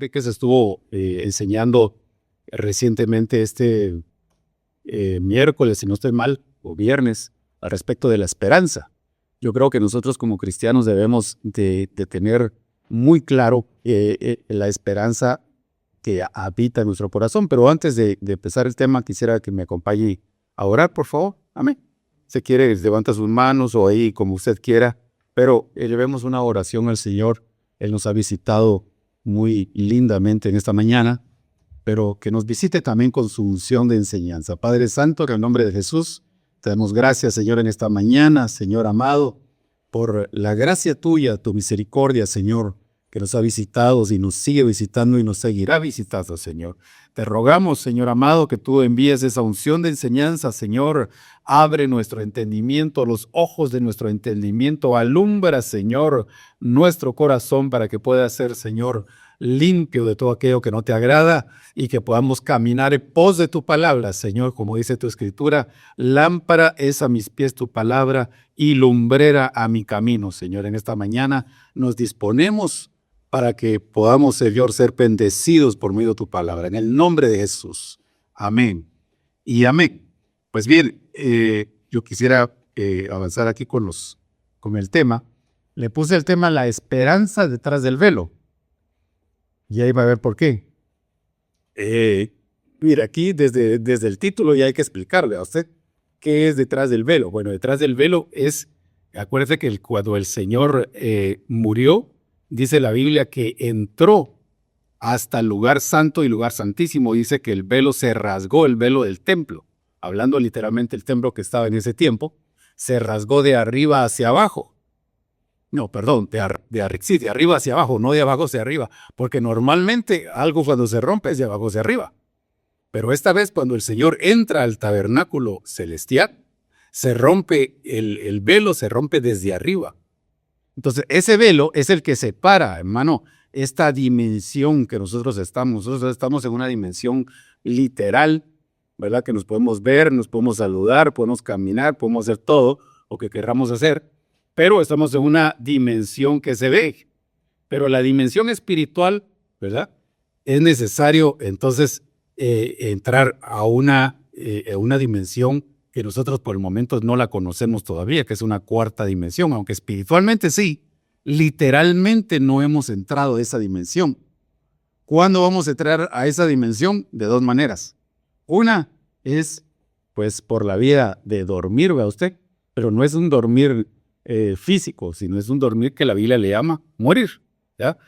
que se estuvo enseñando recientemente miércoles, si no estoy mal, o viernes, al respecto de la esperanza. Yo creo que nosotros como cristianos debemos de tener muy claro la esperanza que habita en nuestro corazón. Pero antes de empezar el tema, quisiera que me acompañe a orar, por favor. Amén. Si quiere, levanta sus manos o ahí como usted quiera, pero llevemos una oración al Señor. Él nos ha visitado muy lindamente en esta mañana, pero que nos visite también con su unción de enseñanza. Padre Santo, en el nombre de Jesús, te damos gracias, Señor, en esta mañana, Señor amado, por la gracia tuya, tu misericordia, Señor, que nos ha visitado y nos sigue visitando y nos seguirá visitando, Señor. Te rogamos, Señor amado, que tú envíes esa unción de enseñanza, Señor. Abre nuestro entendimiento, los ojos de nuestro entendimiento. Alumbra, Señor, nuestro corazón para que pueda ser, Señor, limpio de todo aquello que no te agrada y que podamos caminar en pos de tu palabra, Señor, como dice tu escritura. Lámpara es a mis pies tu palabra y lumbrera a mi camino, Señor. En esta mañana nos disponemos para que podamos, Señor, ser bendecidos por medio de tu palabra. En el nombre de Jesús. Amén. Y amén. Pues bien, yo quisiera avanzar aquí con el tema. Le puse el tema la esperanza detrás del velo. Y ahí va a ver por qué. Mira, aquí desde el título ya hay que explicarle a usted qué es detrás del velo. Bueno, detrás del velo acuérdese que cuando el Señor murió, dice la Biblia que entró hasta el lugar santo y lugar santísimo. Dice que el velo se rasgó, el velo del templo. Hablando literalmente el templo que estaba en ese tiempo, se rasgó de arriba hacia abajo. No, perdón, de arriba hacia abajo, no de abajo hacia arriba. Porque normalmente algo cuando se rompe es de abajo hacia arriba. Pero esta vez cuando el Señor entra al tabernáculo celestial, se rompe el velo, se rompe desde arriba. Entonces, ese velo es el que separa, hermano, esta dimensión que nosotros estamos. Nosotros estamos en una dimensión literal, ¿verdad? Que nos podemos ver, nos podemos saludar, podemos caminar, podemos hacer todo lo que queramos hacer, pero estamos en una dimensión que se ve. Pero la dimensión espiritual, ¿verdad? Es necesario, entonces, entrar a una dimensión que nosotros por el momento no la conocemos todavía, que es una cuarta dimensión, aunque espiritualmente sí, literalmente no hemos entrado a esa dimensión. ¿Cuándo vamos a entrar a esa dimensión? De dos maneras. Una es, pues, por la vía de dormir, vea usted, pero no es un dormir físico, sino es un dormir que la Biblia le llama morir, ¿ya?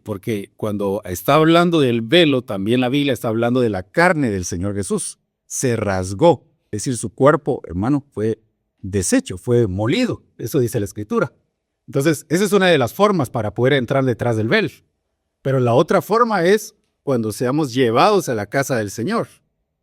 Porque cuando está hablando del velo, también la Biblia está hablando de la carne del Señor Jesús. Se rasgó. Es decir, su cuerpo, hermano, fue deshecho, fue molido. Eso dice la Escritura. Entonces, esa es una de las formas para poder entrar detrás del velo. Pero la otra forma es cuando seamos llevados a la casa del Señor.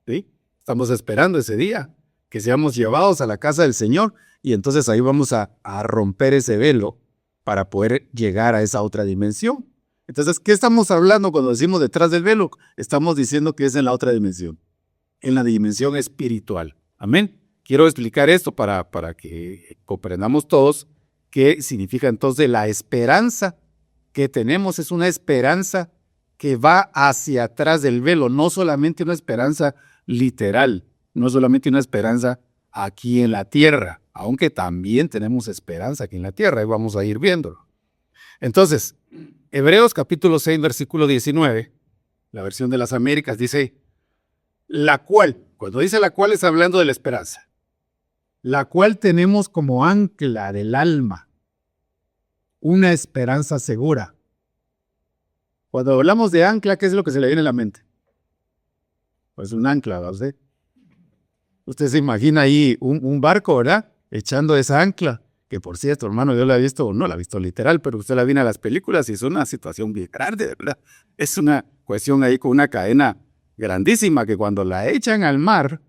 ¿Sí? Estamos esperando ese día, que seamos llevados a la casa del Señor, y entonces ahí vamos a romper ese velo para poder llegar a esa otra dimensión. Entonces, ¿qué estamos hablando cuando decimos detrás del velo? Estamos diciendo que es en la otra dimensión, en la dimensión espiritual. Amén. Quiero explicar esto para que comprendamos todos qué significa entonces la esperanza que tenemos. Es una esperanza que va hacia atrás del velo, no solamente una esperanza literal, no solamente una esperanza aquí en la tierra, aunque también tenemos esperanza aquí en la tierra y vamos a ir viéndolo. Entonces, Hebreos capítulo 6, versículo 19, la versión de las Américas dice, la cual, cuando dice la cual es hablando de la esperanza, la cual tenemos como ancla del alma, una esperanza segura. Cuando hablamos de ancla, ¿qué es lo que se le viene a la mente? Pues un ancla, ¿verdad usted? Usted se imagina ahí un barco, ¿verdad? Echando esa ancla, que por cierto, hermano, yo la he visto, no la he visto literal, pero usted la viene a las películas y es una situación bien grande, ¿verdad? Es una cuestión ahí con una cadena grandísima que cuando la echan al mar,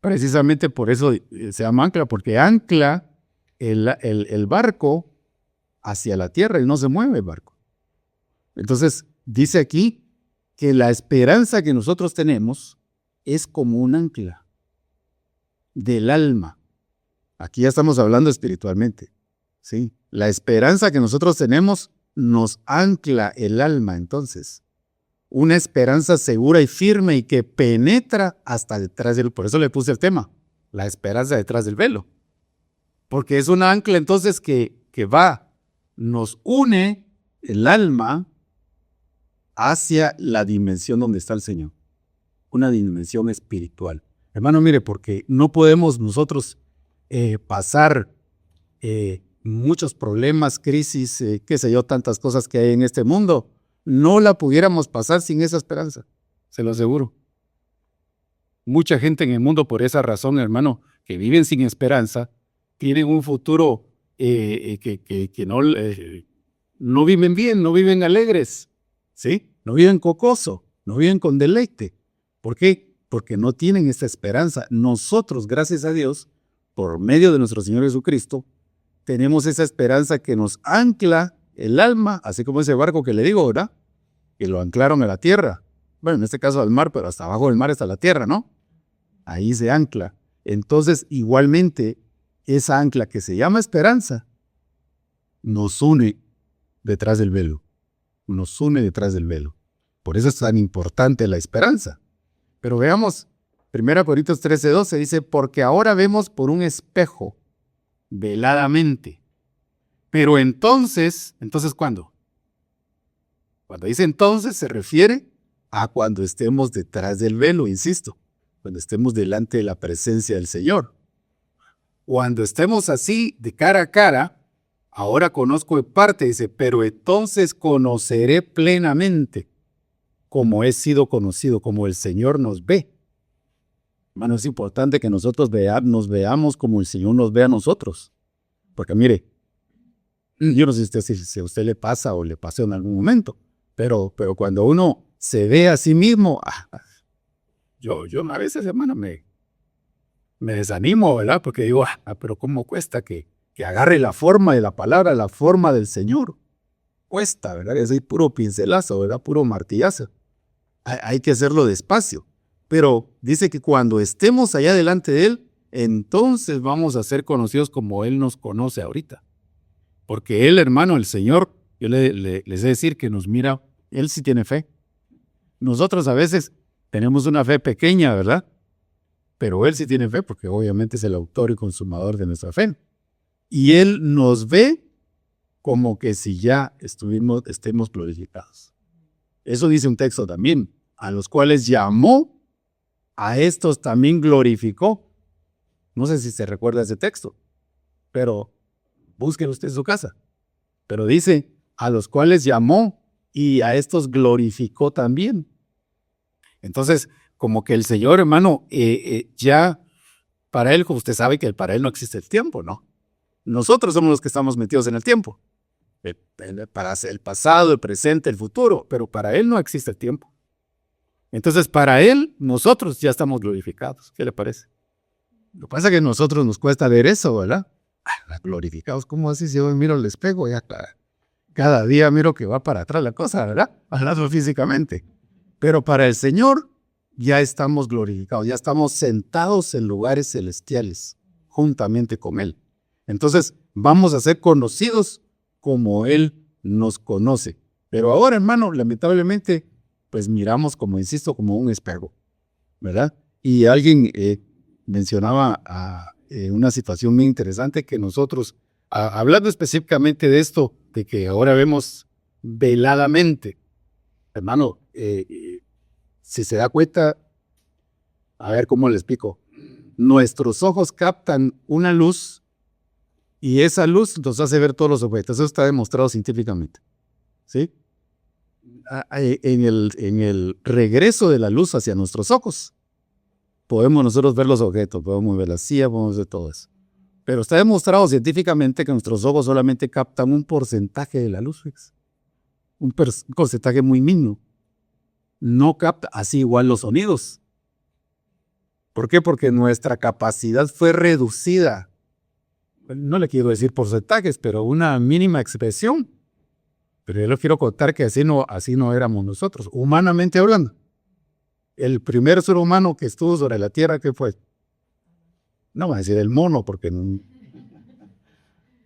precisamente por eso se llama ancla, porque ancla el barco hacia la tierra y no se mueve el barco. Entonces, dice aquí que la esperanza que nosotros tenemos es como un ancla del alma. Aquí ya estamos hablando espiritualmente, ¿sí? La esperanza que nosotros tenemos nos ancla el alma entonces. Una esperanza segura y firme y que penetra hasta detrás del... Por eso le puse el tema, la esperanza detrás del velo. Porque es una ancla entonces que nos une el alma hacia la dimensión donde está el Señor. Una dimensión espiritual. Hermano, mire, porque no podemos nosotros pasar muchos problemas, crisis, qué sé yo, tantas cosas que hay en este mundo. No la pudiéramos pasar sin esa esperanza, se lo aseguro. Mucha gente en el mundo por esa razón, hermano, que viven sin esperanza, tienen un futuro que no viven bien, no viven alegres, ¿sí? No viven cocoso, no viven con deleite. ¿Por qué? Porque no tienen esta esperanza. Nosotros, gracias a Dios, por medio de nuestro Señor Jesucristo, tenemos esa esperanza que nos ancla el alma, así como ese barco que le digo, ¿verdad? Que lo anclaron a la tierra. Bueno, en este caso al mar, pero hasta abajo del mar está la tierra, ¿no? Ahí se ancla. Entonces, igualmente, esa ancla que se llama esperanza nos une detrás del velo. Nos une detrás del velo. Por eso es tan importante la esperanza. Pero veamos, 1 Corintios 13:12 dice, porque ahora vemos por un espejo, veladamente. Pero entonces ¿cuándo? Cuando dice entonces se refiere a cuando estemos detrás del velo, insisto, cuando estemos delante de la presencia del Señor. Cuando estemos así de cara a cara, ahora conozco de parte, dice, pero entonces conoceré plenamente como he sido conocido, como el Señor nos ve. Hermano, es importante que nosotros nos veamos como el Señor nos ve a nosotros. Porque mire, yo no sé si a usted le pasa o le pasó en algún momento, pero cuando uno se ve a sí mismo, yo a veces, hermano, me desanimo, ¿verdad? Porque digo, pero ¿cómo cuesta que agarre la forma de la palabra, la forma del Señor? Cuesta, ¿verdad? Es puro pincelazo, ¿verdad? Puro martillazo. Hay que hacerlo despacio. Pero dice que cuando estemos allá delante de Él, entonces vamos a ser conocidos como Él nos conoce ahorita. Porque Él, hermano, el Señor, yo les he de decir que nos mira, Él sí tiene fe. Nosotros a veces tenemos una fe pequeña, ¿verdad? Pero Él sí tiene fe porque obviamente es el autor y consumador de nuestra fe. Y Él nos ve como que si ya estemos glorificados. Eso dice un texto también, a los cuales llamó, a estos también glorificó. No sé si se recuerda ese texto, pero búsquelo usted en su casa. Pero dice, a los cuales llamó y a estos glorificó también. Entonces, como que el Señor, hermano, ya para Él, como usted sabe que para Él no existe el tiempo, ¿no? Nosotros somos los que estamos metidos en el tiempo. Para el pasado, el presente, el futuro, pero para Él no existe el tiempo. Entonces, para Él, nosotros ya estamos glorificados. ¿Qué le parece? Lo que pasa es que a nosotros nos cuesta ver eso, ¿verdad? Glorificados, ¿cómo así? Si yo miro el espejo, ya cada día miro que va para atrás la cosa, ¿verdad? Hablando físicamente. Pero para el Señor ya estamos glorificados, ya estamos sentados en lugares celestiales, juntamente con Él. Entonces, vamos a ser conocidos como Él nos conoce. Pero ahora, hermano, lamentablemente, pues miramos, como insisto, como un espejo, ¿verdad? Y alguien mencionaba una situación muy interesante que nosotros, hablando específicamente de esto, de que ahora vemos veladamente, hermano, si se da cuenta, a ver cómo le explico, nuestros ojos captan una luz y esa luz nos hace ver todos los objetos. Eso está demostrado científicamente, ¿sí? En el regreso de la luz hacia nuestros ojos, podemos nosotros ver los objetos, podemos ver la silla, podemos ver todo eso. Pero está demostrado científicamente que nuestros ojos solamente captan un porcentaje de la luz, un porcentaje muy mínimo. No capta, así igual los sonidos. ¿Por qué? Porque nuestra capacidad fue reducida. No le quiero decir porcentajes, pero una mínima expresión. Pero yo les quiero contar que así no éramos nosotros, humanamente hablando. El primer ser humano que estuvo sobre la tierra, ¿qué fue? No voy a decir el mono, porque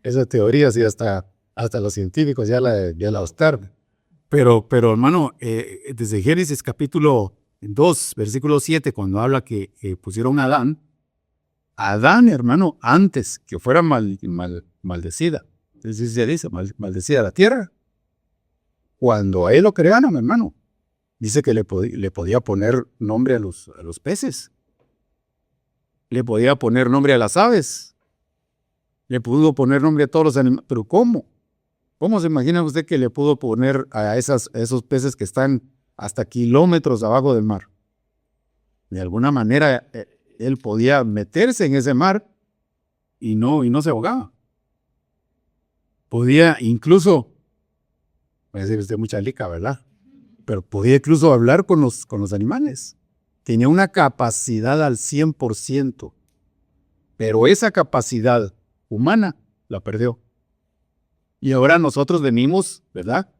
esa teoría sí ya está Hasta los científicos ya la observan. Pero hermano, desde Génesis capítulo 2, versículo 7, cuando habla que pusieron a Adán, hermano, antes que fuera maldecida, es decir, se dice, maldecida la tierra, cuando a él lo crearon, hermano, dice que le podía poner nombre a los peces, le podía poner nombre a las aves, le pudo poner nombre a todos los animales, pero ¿cómo? ¿Cómo se imagina usted que le pudo poner a esos peces que están hasta kilómetros abajo del mar? De alguna manera, él podía meterse en ese mar y no se ahogaba. Podía incluso, voy a decir usted mucha lica, ¿verdad? Pero podía incluso hablar con los animales. Tenía una capacidad al 100%, pero esa capacidad humana la perdió. Y ahora nosotros venimos, ¿verdad?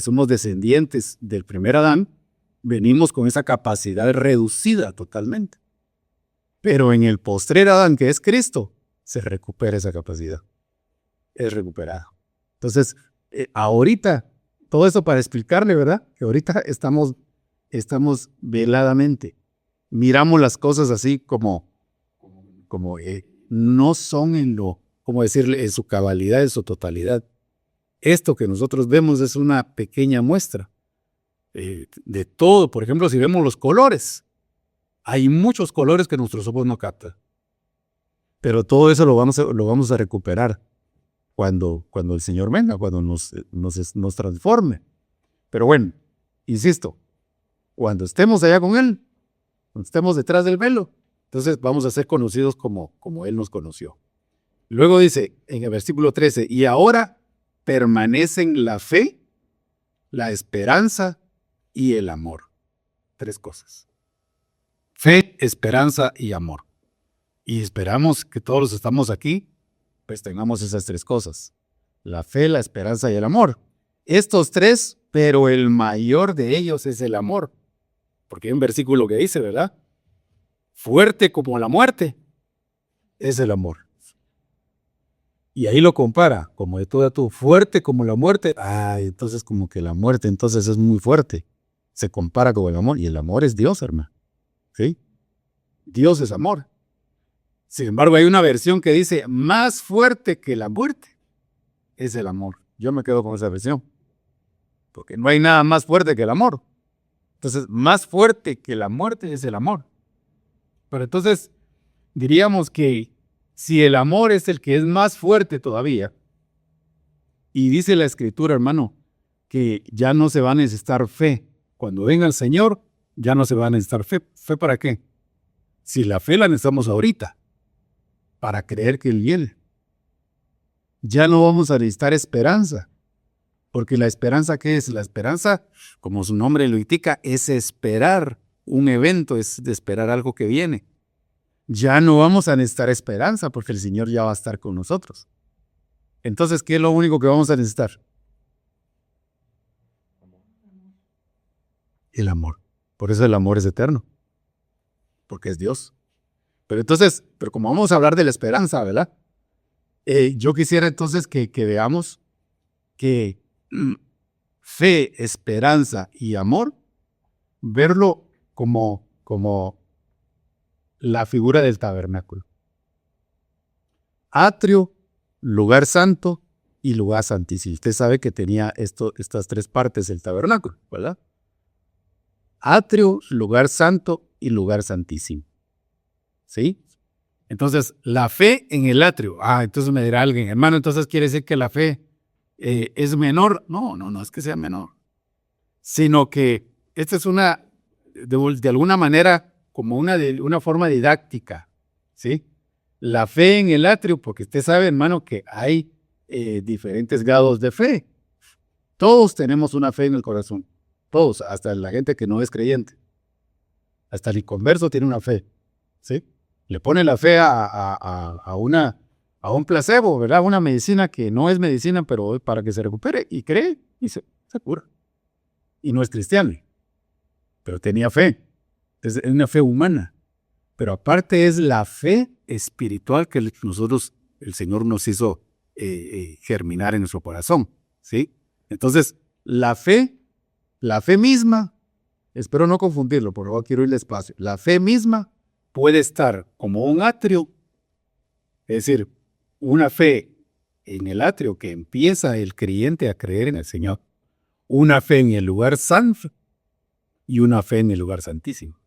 Somos descendientes del primer Adán, venimos con esa capacidad reducida totalmente. Pero en el postrer Adán, que es Cristo, se recupera esa capacidad. Es recuperada. Entonces, ahorita, todo eso para explicarle, ¿verdad? Que ahorita estamos veladamente, miramos las cosas así como no son como decirle, en su cabalidad, en su totalidad. Esto que nosotros vemos es una pequeña muestra de todo. Por ejemplo, si vemos los colores, hay muchos colores que nuestros ojos no captan. Pero todo eso lo vamos a recuperar cuando el Señor venga, cuando nos transforme. Pero bueno, insisto, cuando estemos allá con Él, cuando estemos detrás del velo, entonces vamos a ser conocidos como Él nos conoció. Luego dice en el versículo 13, y ahora permanecen la fe, la esperanza y el amor. 3 cosas. Fe, esperanza y amor. Y esperamos que todos los que estamos aquí, pues tengamos esas 3 cosas. La fe, la esperanza y el amor. Estos 3, pero el mayor de ellos es el amor. Porque hay un versículo que dice, ¿verdad? Fuerte como la muerte es el amor. Y ahí lo compara, como de todo a todo, fuerte como la muerte. Entonces como que la muerte entonces es muy fuerte. Se compara con el amor, y el amor es Dios, hermano. ¿Sí? Dios es amor. Sin embargo, hay una versión que dice, más fuerte que la muerte es el amor. Yo me quedo con esa versión. Porque no hay nada más fuerte que el amor. Entonces, más fuerte que la muerte es el amor. Pero entonces, diríamos que si el amor es el que es más fuerte todavía, y dice la Escritura, hermano, que ya no se va a necesitar fe. Cuando venga el Señor, ya no se va a necesitar fe. ¿Fe para qué? Si la fe la necesitamos ahorita, para creer que Él viene. Ya no vamos a necesitar esperanza. Porque la esperanza, ¿qué es? La esperanza, como su nombre lo indica, es esperar un evento, es de esperar algo que viene. Ya no vamos a necesitar esperanza porque el Señor ya va a estar con nosotros. Entonces, ¿qué es lo único que vamos a necesitar? El amor. Por eso el amor es eterno. Porque es Dios. Pero como vamos a hablar de la esperanza, ¿verdad? Yo quisiera entonces que veamos que fe, esperanza y amor, verlo como la figura del tabernáculo. Atrio, lugar santo y lugar santísimo. Usted sabe que tenía estas 3 partes del tabernáculo, ¿verdad? Atrio, lugar santo y lugar santísimo. ¿Sí? Entonces, la fe en el atrio. Entonces me dirá alguien, hermano, entonces quiere decir que la fe es menor. No es que sea menor. Sino que esta es de alguna manera, como una forma didáctica, ¿sí? La fe en el atrio, porque usted sabe, hermano, que hay diferentes grados de fe. Todos tenemos una fe en el corazón. Todos, hasta la gente que no es creyente. Hasta el inconverso tiene una fe, ¿sí? Le pone la fe a un placebo, ¿verdad? Una medicina que no es medicina, pero para que se recupere, y cree y se cura. Y no es cristiano, pero tenía fe. Entonces, es una fe humana. Pero aparte es la fe espiritual que el Señor nos hizo germinar en nuestro corazón, ¿sí? Entonces, la fe misma, espero no confundirlo, por favor, quiero ir despacio. La fe misma puede estar como un atrio, es decir, una fe en el atrio que empieza el creyente a creer en el Señor, una fe en el lugar santo y una fe en el lugar santísimo.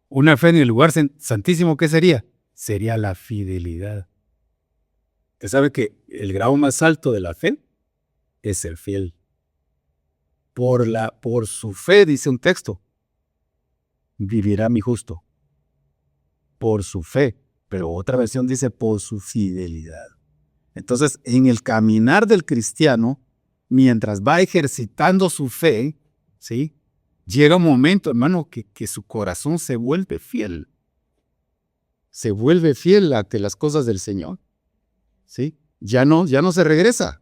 Una fe en el lugar santísimo, ¿qué sería? Sería la fidelidad. Usted sabe que el grado más alto de la fe es ser fiel. Por su fe, dice un texto, vivirá mi justo. Por su fe. Pero otra versión dice por su fidelidad. Entonces, en el caminar del cristiano, mientras va ejercitando su fe, ¿sí? Llega un momento, hermano, que su corazón se vuelve fiel. Se vuelve fiel ante las cosas del Señor. ¿Sí? Ya no se regresa.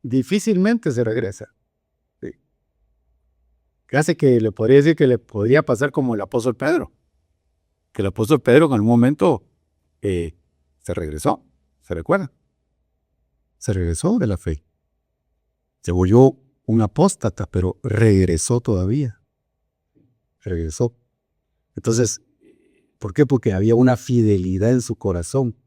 Difícilmente se regresa. ¿Sí? Casi que le podría decir que le podría pasar como el apóstol Pedro. Que el apóstol Pedro en algún momento se regresó. ¿Se recuerda? Se regresó de la fe. Se volvió un apóstata, pero regresó todavía. Regresó. Entonces, ¿por qué? Porque había una fidelidad en su corazón.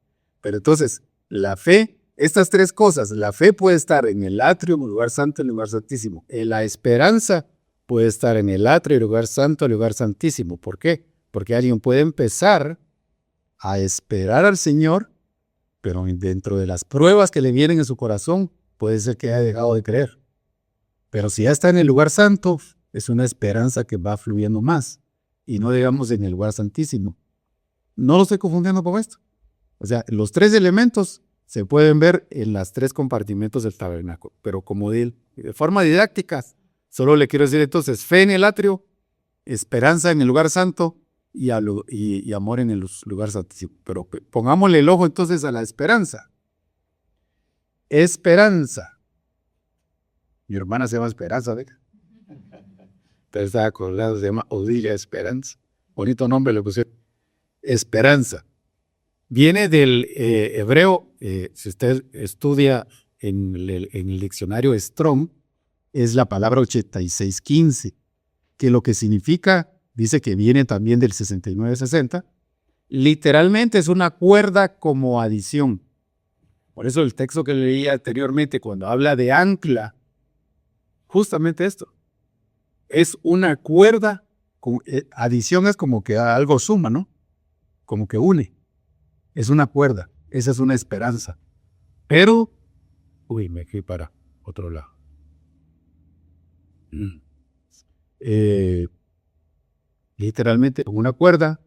Pero entonces, la fe, estas tres cosas, la fe puede estar en el atrio, en el lugar santo, en el lugar santísimo. La esperanza puede estar en el atrio, en el lugar santo, en el lugar santísimo. ¿Por qué? Porque alguien puede empezar a esperar al Señor, pero dentro de las pruebas que le vienen en su corazón, puede ser que haya dejado de creer. Pero si ya está en el lugar santo, es una esperanza que va fluyendo más. Y no digamos en el lugar santísimo. No lo estoy confundiendo con esto. O sea, los tres elementos se pueden ver en los tres compartimentos del tabernáculo. Pero como de forma didáctica, solo le quiero decir entonces, fe en el atrio, esperanza en el lugar santo y amor en el lugar santísimo. Pero pongámosle el ojo entonces a la esperanza. Esperanza. Mi hermana se llama Esperanza, ¿ve? Pero está acordado, se llama Odilia Esperanza. Bonito nombre le pusieron. Esperanza. Viene del hebreo, si usted estudia en el diccionario Strong, es la palabra 8615, que lo que significa, dice que viene también del 6960, literalmente es una cuerda como adición. Por eso el texto que leí anteriormente, cuando habla de ancla, justamente esto, es una cuerda, adición es como que algo suma, ¿no? Como que une. Es una cuerda, esa es una esperanza. Pero, me fui para otro lado. Literalmente una cuerda,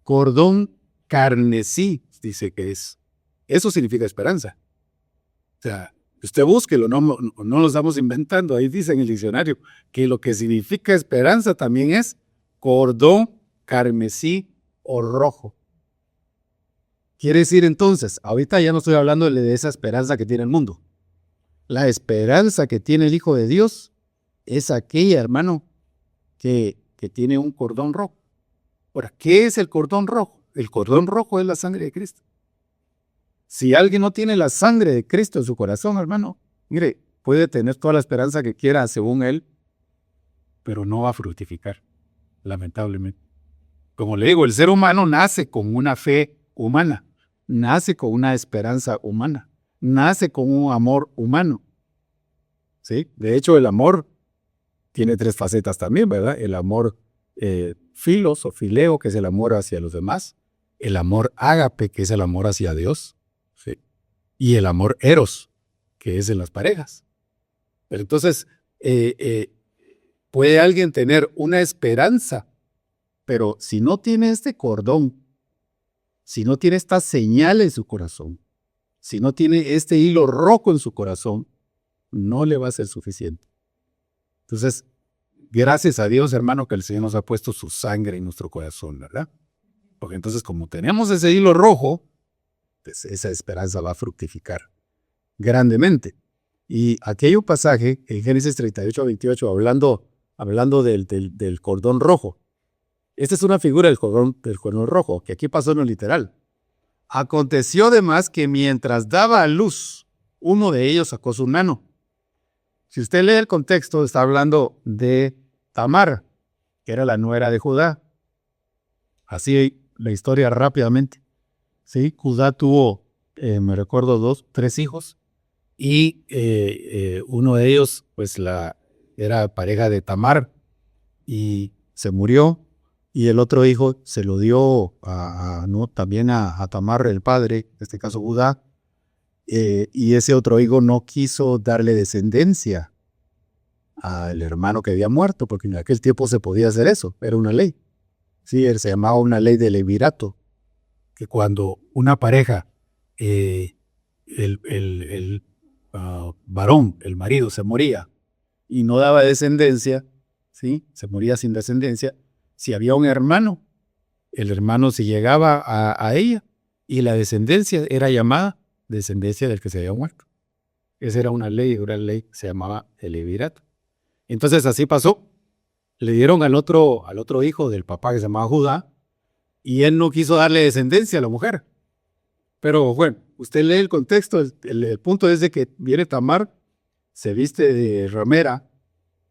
cordón carmesí, dice que es. Eso significa esperanza. O sea, usted búsquelo, no lo estamos inventando. Ahí dice en el diccionario que lo que significa esperanza también es cordón carmesí o rojo. Quiere decir entonces, ahorita ya no estoy hablando de esa esperanza que tiene el mundo. La esperanza que tiene el Hijo de Dios es aquella, hermano, que tiene un cordón rojo. Ahora, ¿qué es el cordón rojo? El cordón rojo es la sangre de Cristo. Si alguien no tiene la sangre de Cristo en su corazón, hermano, mire, puede tener toda la esperanza que quiera según él, pero no va a fructificar, lamentablemente. Como le digo, el ser humano nace con una fe humana, nace con una esperanza humana, nace con un amor humano. ¿Sí? De hecho, el amor tiene tres facetas también, ¿verdad? El amor filos o fileo, que es el amor hacia los demás, el amor ágape, que es el amor hacia Dios, ¿sí? Y el amor eros, que es en las parejas. Pero entonces, puede alguien tener una esperanza, pero si no tiene este cordón, si no tiene esta señal en su corazón, si no tiene este hilo rojo en su corazón, no le va a ser suficiente. Entonces, gracias a Dios, hermano, que el Señor nos ha puesto su sangre en nuestro corazón, ¿verdad? Porque entonces, como tenemos ese hilo rojo, pues esa esperanza va a fructificar grandemente. Y aquí hay un pasaje en Génesis 38-28 hablando del cordón rojo. Esta es una figura del cordón rojo, que aquí pasó en lo literal. Aconteció además que mientras daba a luz, uno de ellos sacó su mano. Si usted lee el contexto, está hablando de Tamar, que era la nuera de Judá. Así la historia rápidamente. ¿Sí? Judá tuvo, me recuerdo, 3 hijos. Y uno de ellos, pues era pareja de Tamar y se murió. Y el otro hijo se lo dio también a Tamar, el padre, en este caso Judá. Y ese otro hijo no quiso darle descendencia al hermano que había muerto, porque en aquel tiempo se podía hacer eso, era una ley. Sí, se llamaba una ley de levirato, que cuando una pareja, el varón, el marido, se moría y no daba descendencia, ¿sí? Se moría sin descendencia. Si había un hermano, el hermano se llegaba a ella y la descendencia era llamada descendencia del que se había muerto. Esa era una ley, se llamaba el levirato. Entonces así pasó. Le dieron al otro hijo del papá que se llamaba Judá y él no quiso darle descendencia a la mujer. Pero bueno, usted lee el contexto, el punto es de que viene Tamar, se viste de ramera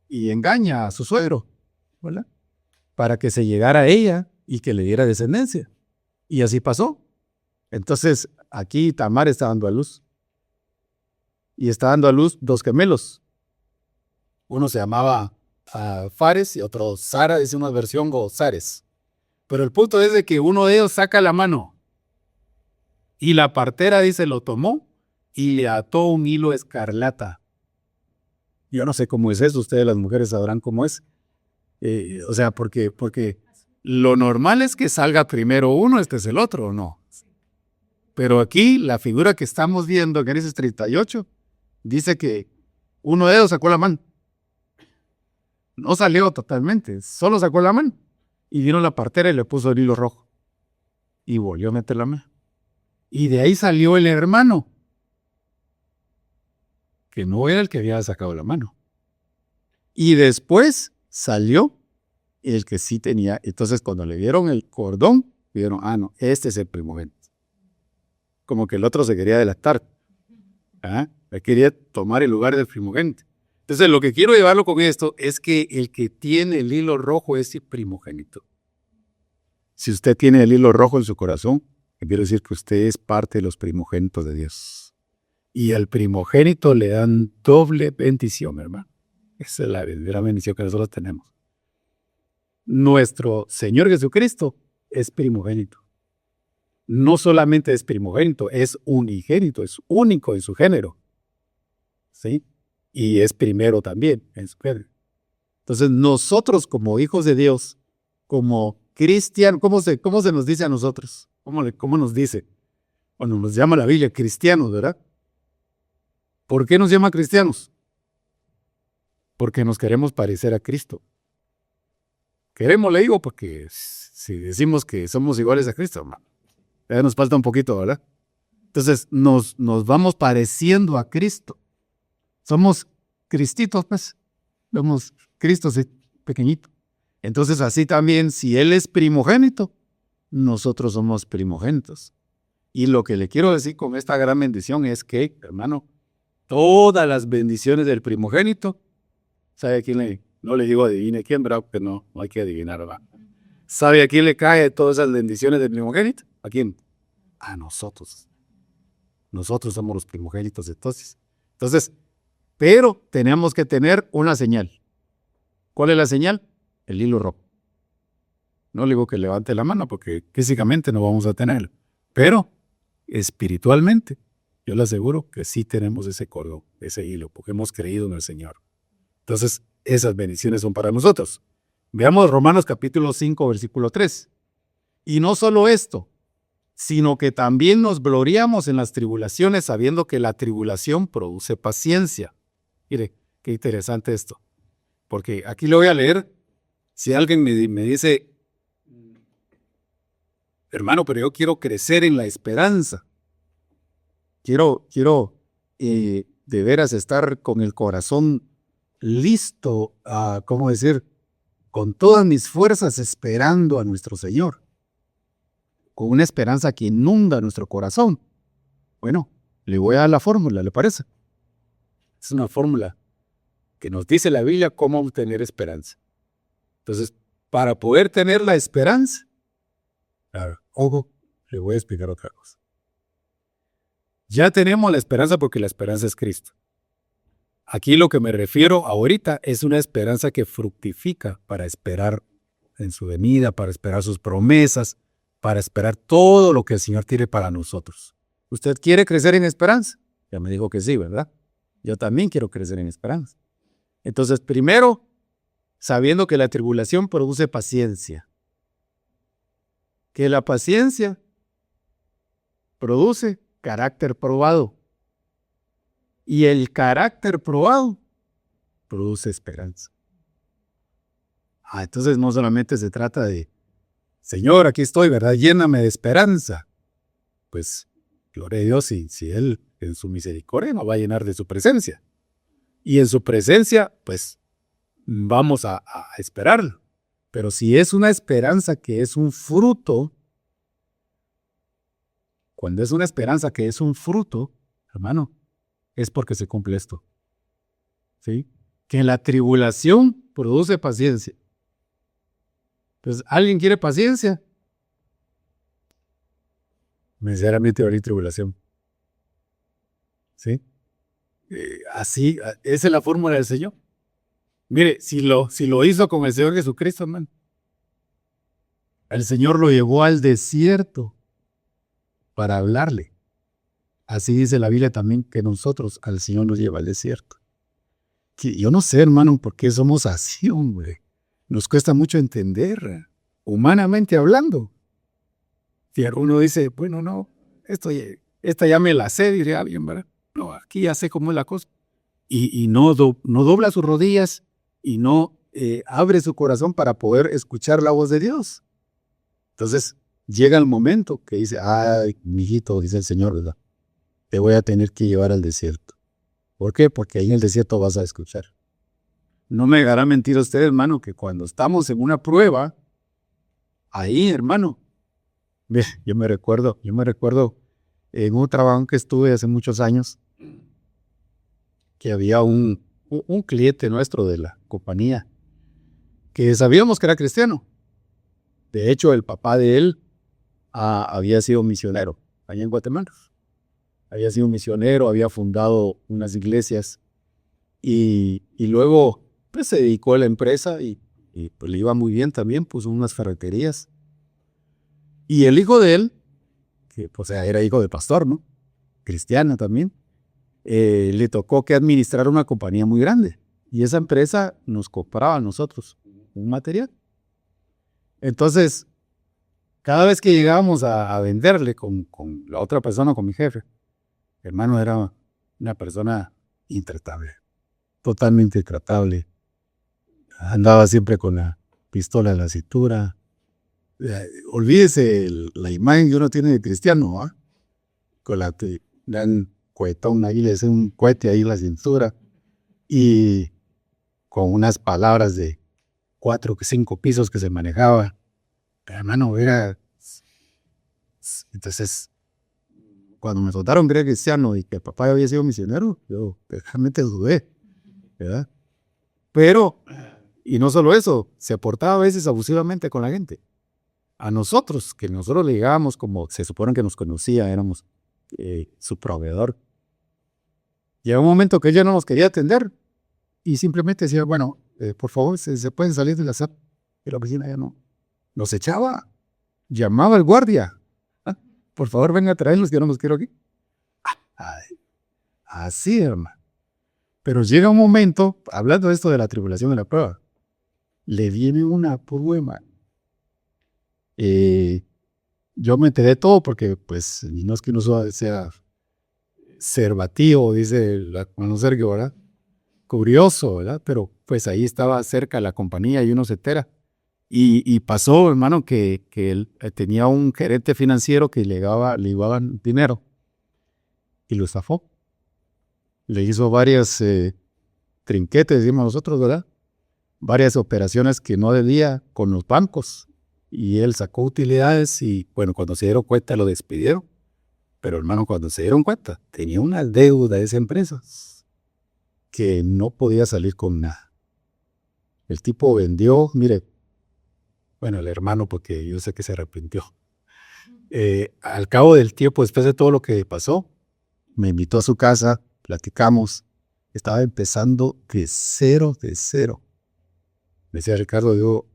y engaña a su suegro, ¿verdad? Para que se llegara a ella y que le diera descendencia. Y así pasó. Entonces, aquí Tamar está dando a luz. Y está dando a luz 2 gemelos. Uno se llamaba Fares y otro Sara, dice una versión, o Sares. Pero el punto es de que uno de ellos saca la mano. Y la partera, dice, lo tomó y le ató un hilo escarlata. Yo no sé cómo es eso, ustedes las mujeres sabrán cómo es. O sea, porque lo normal es que salga primero uno, este es el otro, ¿o no? Pero aquí la figura que estamos viendo en Génesis 38 dice que uno de ellos sacó la mano. No salió totalmente, solo sacó la mano. Y vino la partera y le puso el hilo rojo. Y volvió a meter la mano. Y de ahí salió el hermano, que no era el que había sacado la mano. Y después salió el que sí tenía. Entonces, cuando le dieron el cordón, vieron, no, este es el primogénito. Como que el otro se quería adelantar. Él quería tomar el lugar del primogénito. Entonces, lo que quiero llevarlo con esto es que el que tiene el hilo rojo es el primogénito. Si usted tiene el hilo rojo en su corazón, quiero decir que usted es parte de los primogénitos de Dios. Y al primogénito le dan doble bendición, hermano. Esa es la verdadera bendición que nosotros tenemos. Nuestro Señor Jesucristo es primogénito. No solamente es primogénito, es unigénito, es único en su género. ¿Sí? Y es primero también en su género. Entonces, nosotros como hijos de Dios, como cristianos, ¿cómo se nos dice a nosotros? ¿Cómo nos dice? Bueno, nos llama la Biblia cristianos, ¿verdad? ¿Por qué nos llama cristianos? Porque nos queremos parecer a Cristo. Queremos, le digo, porque si decimos que somos iguales a Cristo, ya nos falta un poquito, ¿verdad? Entonces, nos vamos pareciendo a Cristo. Somos cristitos, pues. Somos Cristo, sí, pequeñito. Entonces, así también, si Él es primogénito, nosotros somos primogénitos. Y lo que le quiero decir con esta gran bendición es que, hermano, todas las bendiciones del primogénito, ¿sabe a quién no le digo adivine quién, ¿verdad? Porque no hay que adivinar, ¿verdad? ¿Sabe a quién le cae todas esas bendiciones del primogénito? ¿A quién? A nosotros. Nosotros somos los primogénitos entonces. Pero tenemos que tener una señal. ¿Cuál es la señal? El hilo rojo. No le digo que levante la mano porque físicamente no vamos a tenerlo. Pero espiritualmente, yo le aseguro que sí tenemos ese cordón, ese hilo, porque hemos creído en el Señor. Entonces, esas bendiciones son para nosotros. Veamos Romanos capítulo 5, versículo 3. Y no solo esto, sino que también nos gloriamos en las tribulaciones, sabiendo que la tribulación produce paciencia. Mire, qué interesante esto. Porque aquí lo voy a leer. Si alguien me dice, hermano, pero yo quiero crecer en la esperanza. Quiero de veras estar con el corazón listo a, ¿cómo decir? Con todas mis fuerzas esperando a nuestro Señor. con una esperanza que inunda nuestro corazón. Bueno, le voy a dar la fórmula, ¿le parece? Es una fórmula que nos dice la Biblia cómo obtener esperanza. Entonces, para poder tener la esperanza, claro, ojo, le voy a explicar otra cosa. Ya tenemos la esperanza porque la esperanza es Cristo. Aquí lo que me refiero ahorita es una esperanza que fructifica para esperar en su venida, para esperar sus promesas, para esperar todo lo que el Señor tiene para nosotros. ¿Usted quiere crecer en esperanza? Ya me dijo que sí, ¿verdad? Yo también quiero crecer en esperanza. Entonces, primero, sabiendo que la tribulación produce paciencia. Que la paciencia produce carácter probado. Y el carácter probado produce esperanza. Entonces no solamente se trata de, Señor, aquí estoy, ¿verdad? Lléname de esperanza. Pues, gloria a Dios, si Él en su misericordia nos va a llenar de su presencia. Y en su presencia, pues, vamos a esperarlo. Pero si es una esperanza que es un fruto, cuando es una esperanza que es un fruto, hermano, es porque se cumple esto. ¿Sí? Que la tribulación produce paciencia. Entonces, ¿alguien quiere paciencia? Necesariamente va a haber tribulación. ¿Sí? Así, esa es la fórmula del Señor. Mire, si lo hizo con el Señor Jesucristo, hermano. El Señor lo llevó al desierto para hablarle. Así dice la Biblia también que nosotros al Señor nos lleva al desierto. Yo no sé, hermano, por qué somos así, hombre. Nos cuesta mucho entender, humanamente hablando. Si uno dice, bueno, no, esta ya me la sé, diría alguien, ¿verdad? No, aquí ya sé cómo es la cosa. Y no dobla sus rodillas y no abre su corazón para poder escuchar la voz de Dios. Entonces, llega el momento que dice, ay, mijito, dice el Señor, ¿verdad? Te voy a tener que llevar al desierto. ¿Por qué? Porque ahí en el desierto vas a escuchar. No me dejará mentir usted, hermano, que cuando estamos en una prueba, ahí, hermano, yo me recuerdo en un trabajo que estuve hace muchos años, que había un cliente nuestro de la compañía, que sabíamos que era cristiano. De hecho, el papá de él había sido misionero allá en Guatemala. Había sido misionero, había fundado unas iglesias y luego pues, se dedicó a la empresa y pues, le iba muy bien también, puso unas ferreterías. Y el hijo de él, que pues, era hijo de pastor, ¿no? Cristiano también, le tocó que administrar una compañía muy grande. Y esa empresa nos compraba a nosotros un material. Entonces, cada vez que llegábamos a venderle con la otra persona, con mi jefe, hermano, era una persona intratable, totalmente intratable. Andaba siempre con la pistola en la cintura. Olvídese la imagen que uno tiene de cristiano, ¿eh? Con le han cohetón ahí, le hacen un cohete ahí en la cintura y con unas palabras de 4 o 5 pisos que se manejaba. Pero, hermano, era... Entonces, cuando me contaron que era cristiano y que el papá había sido misionero, yo realmente dudé, ¿verdad? Pero, y no solo eso, se portaba a veces abusivamente con la gente. A nosotros, que nosotros le llegábamos como se supone que nos conocía, éramos su proveedor. Llegó un momento que ella no nos quería atender y simplemente decía, bueno, por favor, se pueden salir de la oficina. Ya no. Nos echaba, llamaba al guardia. Por favor, venga a traerlos, que no los quiero aquí. Así, hermano. Pero llega un momento, hablando de esto de la tribulación de la prueba, le viene una prueba. Yo me enteré todo porque, pues, no es que uno sea servativo, dice el hermano Sergio, ¿verdad? Curioso, ¿verdad? Pero, pues, ahí estaba cerca la compañía y uno se entera. Y pasó, hermano, que él tenía un gerente financiero que le iban dinero y lo estafó. Le hizo varias trinquetes, decimos nosotros, ¿verdad? Varias operaciones que no debía con los bancos y él sacó utilidades y bueno, cuando se dieron cuenta lo despidieron. Pero hermano, cuando se dieron cuenta, tenía una deuda de esa empresa que no podía salir con nada. El tipo vendió, mire, bueno, el hermano, porque yo sé que se arrepintió. Al cabo del tiempo, después de todo lo que pasó, me invitó a su casa, platicamos. Estaba empezando de cero, de cero. Me decía Ricardo, digo,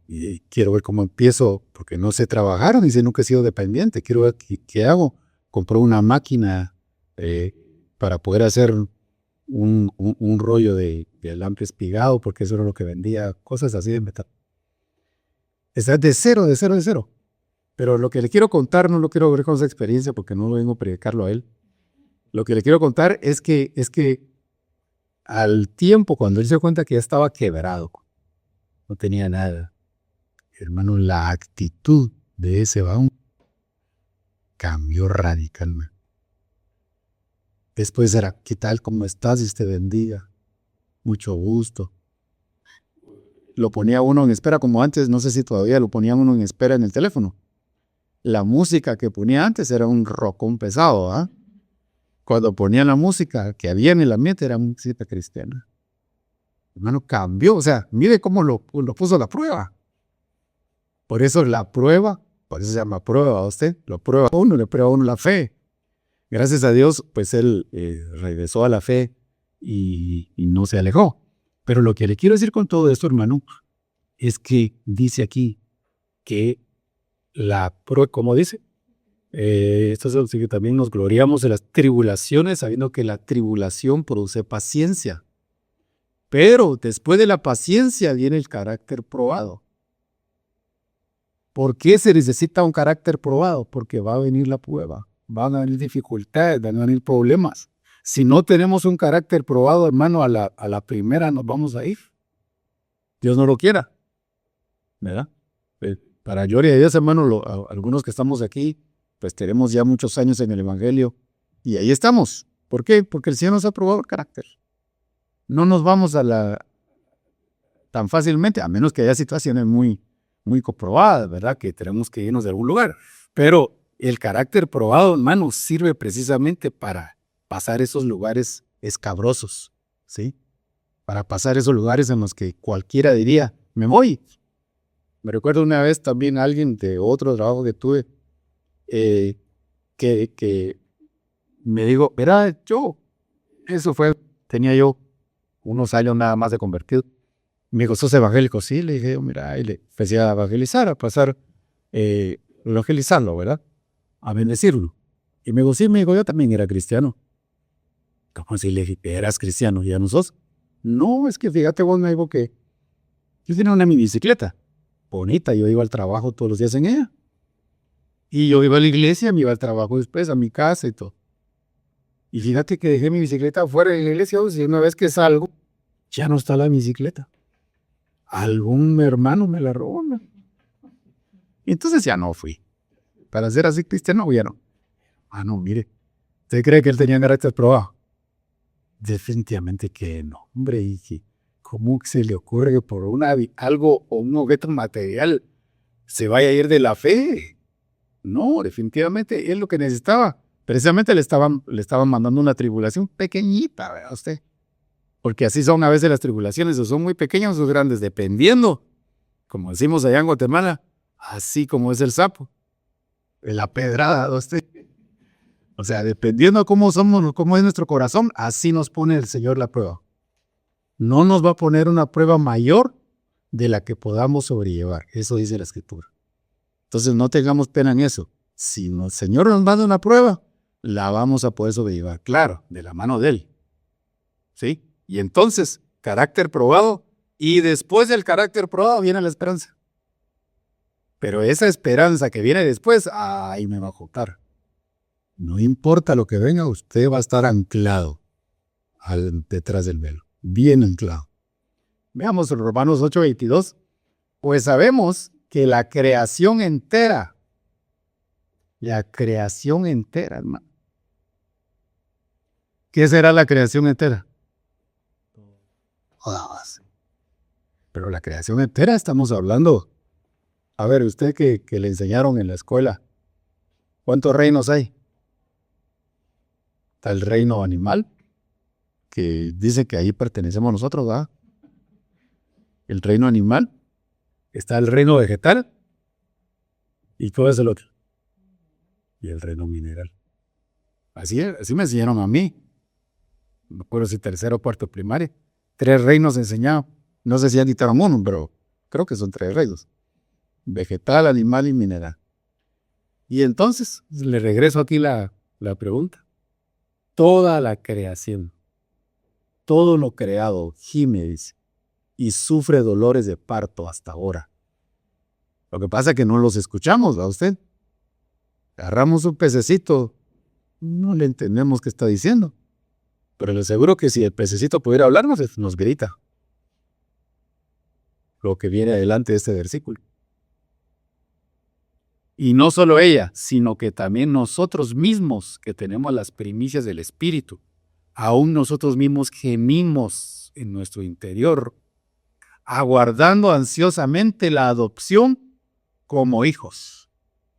y quiero ver cómo empiezo, porque no sé trabajar, dice, nunca he sido dependiente, quiero ver qué hago. Compró una máquina para poder hacer un rollo de alambre espigado, porque eso era lo que vendía, cosas así de metal. Está de cero, de cero, de cero. Pero lo que le quiero contar, no lo quiero ver con esa experiencia, porque no vengo a predicarlo a él. Lo que le quiero contar es que al tiempo, cuando él se dio cuenta que ya estaba quebrado, no tenía nada, hermano, la actitud de ese varón cambió radicalmente. Después era, ¿qué tal? ¿Cómo estás? Dios te bendiga. Mucho gusto. Lo ponía uno en espera, como antes, no sé si todavía lo ponían uno en espera en el teléfono. La música que ponía antes era un rockón pesado, ¿ah? Cuando ponía la música que había en el ambiente era música cristiana. Hermano, cambió, o sea, mire cómo lo puso a la prueba. Por eso la prueba, por eso se llama prueba a usted, lo prueba a uno, le prueba a uno la fe. Gracias a Dios, pues él regresó a la fe y no se alejó. Pero lo que le quiero decir con todo esto, hermano, es que dice aquí que la prueba, ¿cómo dice? Esto es que también nos gloriamos de las tribulaciones, sabiendo que la tribulación produce paciencia. Pero después de la paciencia viene el carácter probado. ¿Por qué se necesita un carácter probado? Porque va a venir la prueba, van a venir dificultades, van a venir problemas. Si no tenemos un carácter probado, hermano, a la primera nos vamos a ir. Dios no lo quiera, ¿verdad? Para gloria de Dios, hermano, algunos que estamos aquí, pues tenemos ya muchos años en el Evangelio y ahí estamos. ¿Por qué? Porque el Señor nos ha probado el carácter. No nos vamos tan fácilmente, a menos que haya situaciones muy comprobadas, ¿verdad? Que tenemos que irnos de algún lugar. Pero el carácter probado, hermano, sirve precisamente para pasar esos lugares escabrosos, ¿sí? Para pasar esos lugares en los que cualquiera diría, me voy. Me recuerdo una vez también alguien de otro trabajo que tuve que me dijo, verá, tenía yo unos años nada más de convertido. Me dijo, ¿sos evangélico? Sí, le dije, mira, y le empecé a evangelizar, a pasar, evangelizarlo, ¿verdad? A bendecirlo. Y me dijo, sí, me dijo, yo también era cristiano. ¿Cómo si le dije, eras cristiano? ¿Ya no sos? No, es que fíjate vos, me dijo que yo tenía una mi bicicleta bonita, yo iba al trabajo todos los días en ella. Y yo iba a la iglesia, me iba al trabajo después, a mi casa y todo. Y fíjate que dejé mi bicicleta afuera de la iglesia, y una vez que salgo, ya no está la bicicleta. Algún hermano me la robó, ¿no? Y entonces ya no fui. Para ser así cristiano, ya no. Ah, no, mire. ¿Usted cree que él tenía carácter probado? Definitivamente que no, hombre. ¿Y cómo se le ocurre que por algo o un objeto material se vaya a ir de la fe? No, definitivamente él lo que necesitaba. Precisamente le estaban mandando una tribulación pequeñita, ¿verdad usted? Porque así son a veces las tribulaciones, o son muy pequeñas o grandes, dependiendo, como decimos allá en Guatemala, así como es el sapo, la pedrada de usted. O sea, dependiendo de cómo somos, cómo es nuestro corazón, así nos pone el Señor la prueba. No nos va a poner una prueba mayor de la que podamos sobrellevar. Eso dice la Escritura. Entonces no tengamos pena en eso. Si el Señor nos manda una prueba, la vamos a poder sobrellevar. Claro, de la mano de Él. ¿Sí? Y entonces, carácter probado, y después del carácter probado viene la esperanza. Pero esa esperanza que viene después, ¡ay, me va a juntar! No importa lo que venga, usted va a estar anclado detrás del velo, bien anclado. Veamos Romanos 8:22. Pues sabemos que la creación entera, hermano. ¿Qué será la creación entera? Pero la creación entera estamos hablando A ver, usted que le enseñaron en la escuela, ¿cuántos reinos hay? Está el reino animal, que dice que ahí pertenecemos nosotros, ¿verdad? El reino animal, está el reino vegetal, y todo es el otro. Y el reino mineral. Así me enseñaron a mí. No me acuerdo si tercero o cuarto primaria. 3 reinos enseñados. No sé si ya quitaron uno, pero creo que son 3 reinos. Vegetal, animal y mineral. Y entonces, le regreso aquí la pregunta. Toda la creación, todo lo creado, gime, dice, y sufre dolores de parto hasta ahora. Lo que pasa es que no los escuchamos, ¿va usted? Agarramos un pececito, no le entendemos qué está diciendo. Pero le aseguro que si el pececito pudiera hablarnos, nos grita lo que viene adelante de este versículo. Y no solo ella, sino que también nosotros mismos, que tenemos las primicias del Espíritu, aún nosotros mismos gemimos en nuestro interior, aguardando ansiosamente la adopción como hijos.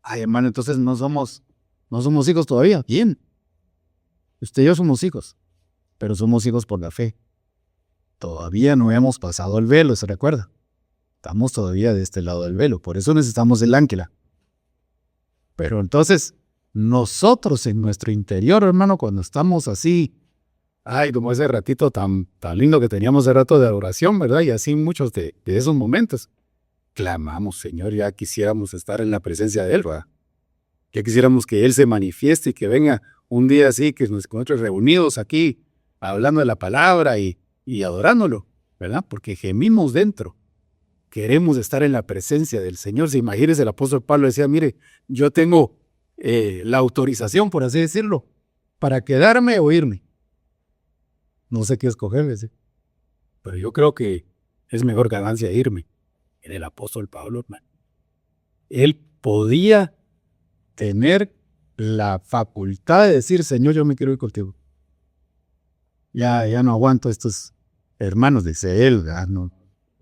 Ay, hermano, entonces no somos hijos todavía. Bien. Usted y yo somos hijos, pero somos hijos por la fe. Todavía no hemos pasado el velo, ¿se recuerda? Estamos todavía de este lado del velo, por eso necesitamos el ángela. Pero entonces, nosotros en nuestro interior, hermano, cuando estamos así, ay, como ese ratito tan lindo que teníamos de rato de adoración, ¿verdad? Y así muchos de esos momentos, clamamos, Señor, ya quisiéramos estar en la presencia de Él, ¿verdad? Ya quisiéramos que Él se manifieste y que venga un día así, que nos encuentre reunidos aquí, hablando de la palabra y adorándolo, ¿verdad? Porque gemimos dentro. Queremos estar en la presencia del Señor. Si imagínese, el apóstol Pablo decía, mire, yo tengo la autorización, por así decirlo, para quedarme o irme. No sé qué escoger, ¿sí? Pero yo creo que es mejor ganancia irme. En el apóstol Pablo, hermano. Él podía tener la facultad de decir, Señor, yo me quiero ir contigo. Ya no aguanto estos hermanos, dice él, no,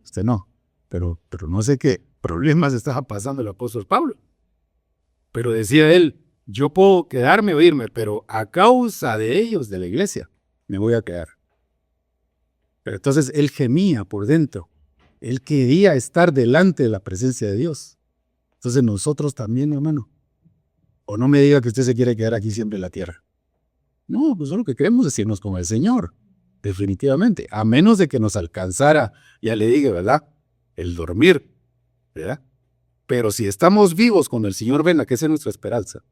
usted no. Pero no sé qué problemas estaba pasando el apóstol Pablo. Pero decía él, yo puedo quedarme o irme, pero a causa de ellos, de la iglesia, me voy a quedar. Pero entonces él gemía por dentro. Él quería estar delante de la presencia de Dios. Entonces nosotros también, hermano. O no me diga que usted se quiere quedar aquí siempre en la tierra. No, pues solo que queremos es irnos con el Señor. Definitivamente. A menos de que nos alcanzara, ya le dije, ¿verdad? El dormir, ¿verdad? Pero si estamos vivos cuando el Señor venga, que esa es nuestra esperanza,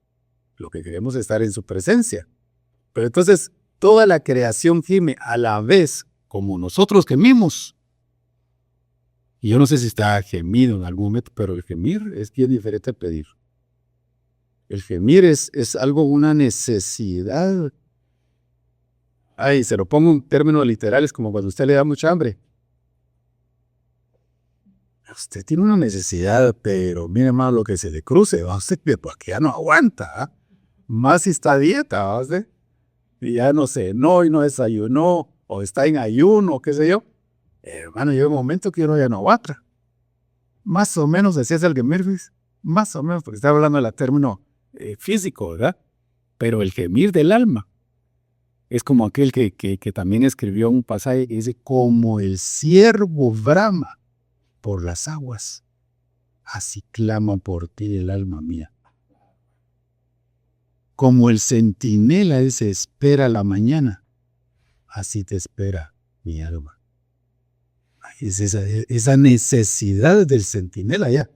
lo que queremos es estar en su presencia. Pero entonces, toda la creación gime a la vez como nosotros gemimos. Y yo no sé si está gemido en algún momento, pero el gemir es bien diferente a pedir. El gemir es algo, una necesidad. Ay, se lo pongo en términos literales, como cuando usted le da mucha hambre. Usted tiene una necesidad, pero mire más lo que se le cruce, ¿va? Usted porque ya no aguanta, ¿eh? Más si está a dieta, ¿va usted? Y ya no cenó y no desayunó, o está en ayuno, qué sé yo. Hermano, llega un momento que uno ya no aguanta. Más o menos, decía el gemir, más o menos, porque está hablando del término físico, ¿verdad? Pero el gemir del alma es como aquel que también escribió un pasaje que dice, como el ciervo brama por las aguas, así clama por ti el alma mía. Como el centinela se espera la mañana, así te espera mi alma. Es esa necesidad del centinela ya.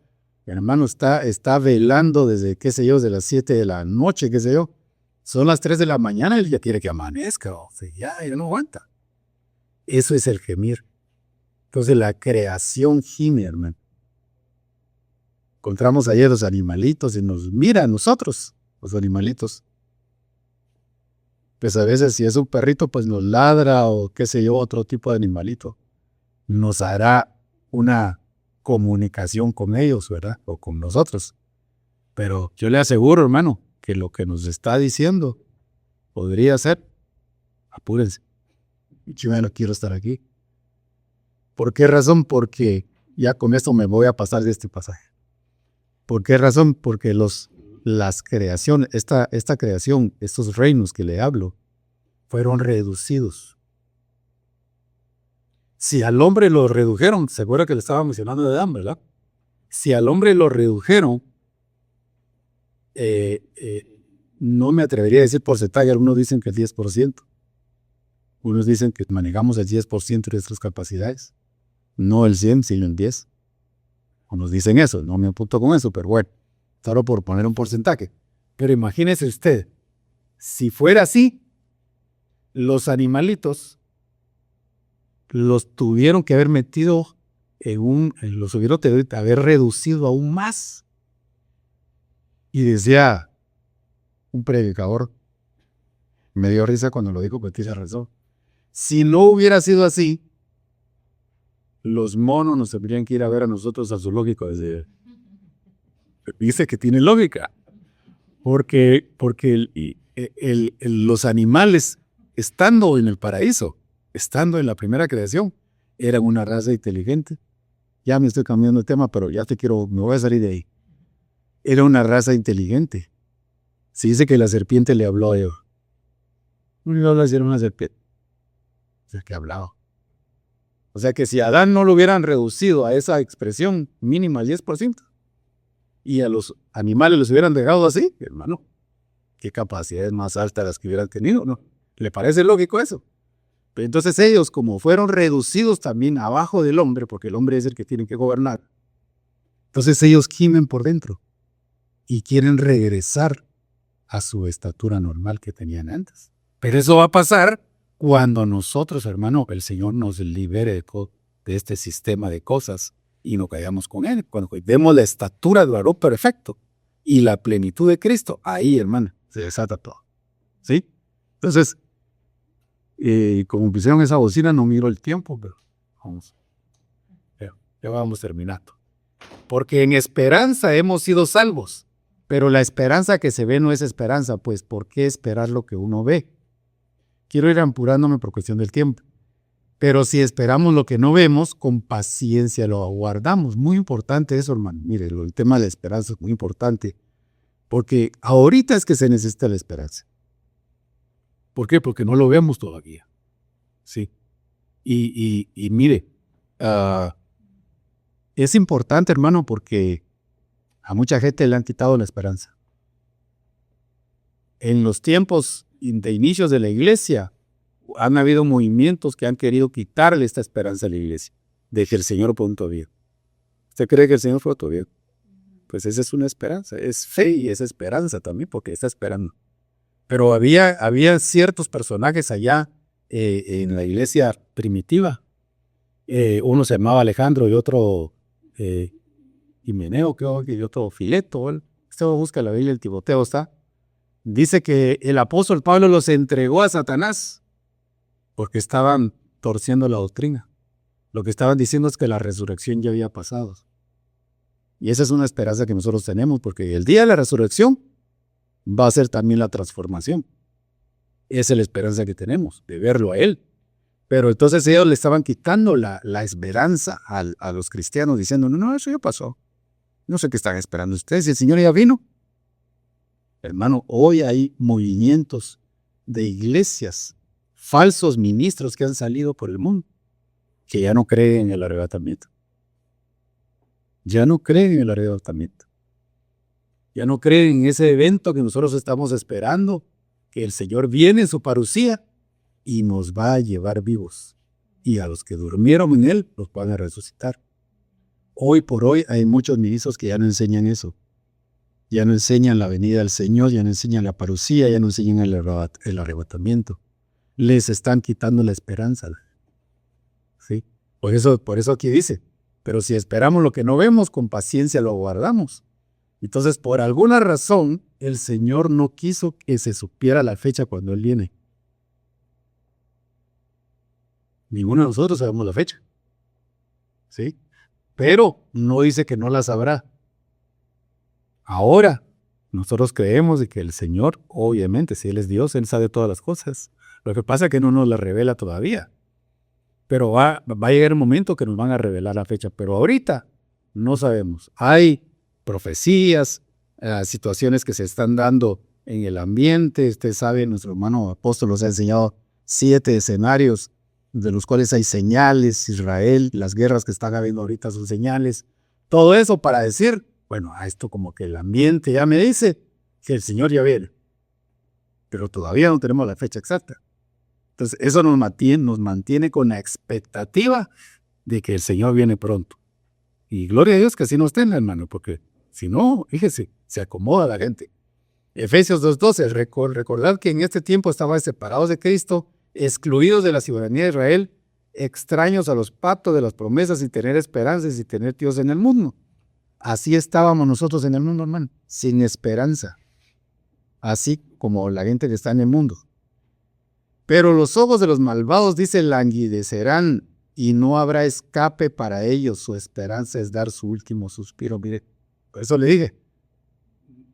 Mi hermano está velando desde, qué sé yo, de las 7 de la noche, qué sé yo. Son las 3 de la mañana, él ya quiere que amanezca, o sea, ya no aguanta. Eso es el gemir. Entonces la creación gime, hermano. Encontramos ayer los animalitos y nos mira a nosotros, los animalitos. Pues a veces si es un perrito, pues nos ladra o qué sé yo, otro tipo de animalito. Nos hará una comunicación con ellos, ¿verdad? O con nosotros. Pero yo le aseguro, hermano, que lo que nos está diciendo podría ser, apúrense, yo ya no quiero estar aquí. ¿Por qué razón? Porque ya con esto me voy a pasar de este pasaje. ¿Por qué razón? Porque las creaciones, esta creación, estos reinos que le hablo, fueron reducidos. Si al hombre lo redujeron, se acuerda que le estaba mencionando de Adán, ¿verdad? Si al hombre lo redujeron, no me atrevería a decir porcentaje, algunos dicen que el 10%. Unos dicen que manejamos el 10% de nuestras capacidades. No el 100, sino el 10. Unos dicen eso, no me apunto con eso, pero bueno, solo por poner un porcentaje. Pero imagínese usted, si fuera así, los animalitos los tuvieron que haber metido los tuvieron que haber reducido aún más. Y decía un predicador, me dio risa cuando lo dijo, pues tiene razón. Si no hubiera sido así, los monos nos tendrían que ir a ver a nosotros al zoológico. Dice que tiene lógica. Porque los animales, estando en el paraíso, estando en la primera creación, eran una raza inteligente. Ya me estoy cambiando de tema, pero me voy a salir de ahí. Era una raza inteligente. Se dice que la serpiente le habló a Eva. No le habló si era una serpiente. O sea, que hablaba. O sea que si a Adán no lo hubieran reducido a esa expresión mínima al 10%, y a los animales los hubieran dejado así, hermano, qué capacidades más altas las que hubieran tenido, ¿no? ¿Le parece lógico eso? Pero entonces ellos, como fueron reducidos también abajo del hombre, porque el hombre es el que tiene que gobernar, entonces ellos gimen por dentro y quieren regresar a su estatura normal que tenían antes. Pero eso va a pasar cuando nosotros, hermano, el Señor nos libere de este sistema de cosas y nos caigamos con Él. Cuando vemos la estatura del varón perfecto y la plenitud de Cristo, ahí, hermano, se desata todo. ¿Sí? Entonces, como pusieron esa bocina, no miro el tiempo, pero vamos. Ya vamos terminando. Porque en esperanza hemos sido salvos. Pero la esperanza que se ve no es esperanza, pues ¿por qué esperar lo que uno ve? Quiero ir apurándome por cuestión del tiempo. Pero si esperamos lo que no vemos, con paciencia lo aguardamos. Muy importante eso, hermano. Mire, el tema de la esperanza es muy importante. Porque ahorita es que se necesita la esperanza. ¿Por qué? Porque no lo vemos todavía. Sí. Y mire, es importante, hermano, porque a mucha gente le han quitado la esperanza. En los tiempos de inicios de la iglesia, han habido movimientos que han querido quitarle esta esperanza a la iglesia, de que el Señor pronto viene. ¿Usted cree que el Señor pronto viene? Pues esa es una esperanza, es fe y es esperanza también, porque está esperando. Pero había ciertos personajes allá en la iglesia primitiva. Uno se llamaba Alejandro y otro Himeneo, creo que, y otro Fileto. Usted busca la Biblia, el Timoteo está. Dice que el apóstol Pablo los entregó a Satanás porque estaban torciendo la doctrina. Lo que estaban diciendo es que la resurrección ya había pasado. Y esa es una esperanza que nosotros tenemos, porque el día de la resurrección va a ser también la transformación. Esa es la esperanza que tenemos, de verlo a Él. Pero entonces ellos le estaban quitando la esperanza a los cristianos, diciendo, no, eso ya pasó. No sé qué están esperando ustedes, si el Señor ya vino. Hermano, hoy hay movimientos de iglesias, falsos ministros que han salido por el mundo, que ya no creen en el arrebatamiento. Ya no creen en el arrebatamiento. Ya no creen en ese evento que nosotros estamos esperando, que el Señor viene en su parucía y nos va a llevar vivos. Y a los que durmieron en Él, los van a resucitar. Hoy por hoy hay muchos ministros que ya no enseñan eso. Ya no enseñan la venida del Señor, ya no enseñan la parucía, ya no enseñan el arrebatamiento. Les están quitando la esperanza. ¿Sí? Por eso aquí dice, pero si esperamos lo que no vemos, con paciencia lo aguardamos. Entonces, por alguna razón, el Señor no quiso que se supiera la fecha cuando Él viene. Ninguno de nosotros sabemos la fecha. ¿Sí? Pero no dice que no la sabrá. Ahora, nosotros creemos de que el Señor, obviamente, si Él es Dios, Él sabe todas las cosas. Lo que pasa es que no nos la revela todavía. Pero va a llegar el momento que nos van a revelar la fecha. Pero ahorita no sabemos. Hay profecías, situaciones que se están dando en el ambiente. Usted sabe, nuestro hermano apóstol nos ha enseñado 7 escenarios de los cuales hay señales. Israel, las guerras que están habiendo ahorita son señales. Todo eso para decir, bueno, a esto como que el ambiente ya me dice que el Señor ya viene, pero todavía no tenemos la fecha exacta. Entonces eso nos mantiene con la expectativa de que el Señor viene pronto. Y gloria a Dios que así nos tenga, hermano, porque si no, fíjese, se acomoda la gente. Efesios 2:12, recordad que en este tiempo estaban separados de Cristo, excluidos de la ciudadanía de Israel, extraños a los pactos de las promesas, sin tener esperanzas y tener Dios en el mundo. Así estábamos nosotros en el mundo, hermano, sin esperanza, así como la gente que está en el mundo. Pero los ojos de los malvados, dice, languidecerán y no habrá escape para ellos. Su esperanza es dar su último suspiro. Mire, por eso le dije,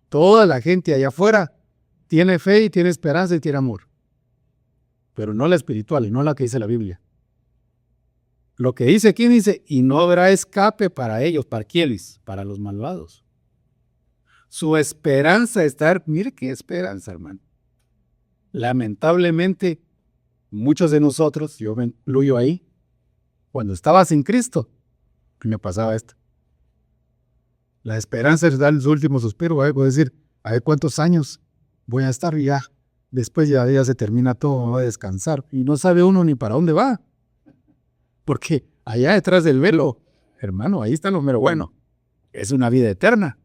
toda la gente allá afuera tiene fe y tiene esperanza y tiene amor, pero no la espiritual y no la que dice la Biblia. Lo que dice aquí dice, y no habrá escape para ellos. ¿Para quiénes? Para los malvados. Su esperanza es dar, mire qué esperanza, hermano. Lamentablemente, muchos de nosotros, yo me incluyo ahí, cuando estaba sin Cristo, me pasaba esto. La esperanza es dar su último suspiro, voy a decir, a ver cuántos años voy a estar y ya, después ya se termina todo, voy a descansar. Y no sabe uno ni para dónde va. Porque allá detrás del velo, hermano, ahí está lo mero bueno. Es una vida eterna.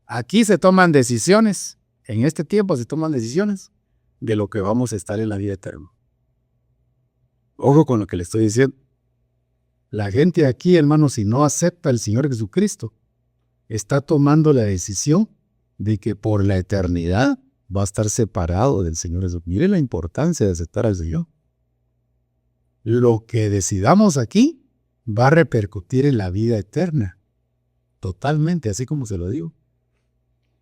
Aquí se toman decisiones, en este tiempo se toman decisiones de lo que vamos a estar en la vida eterna. Ojo con lo que le estoy diciendo. La gente aquí, hermano, si no acepta al Señor Jesucristo, está tomando la decisión de que por la eternidad va a estar separado del Señor Jesús. Mire la importancia de aceptar al Señor. Lo que decidamos aquí va a repercutir en la vida eterna. Totalmente, así como se lo digo.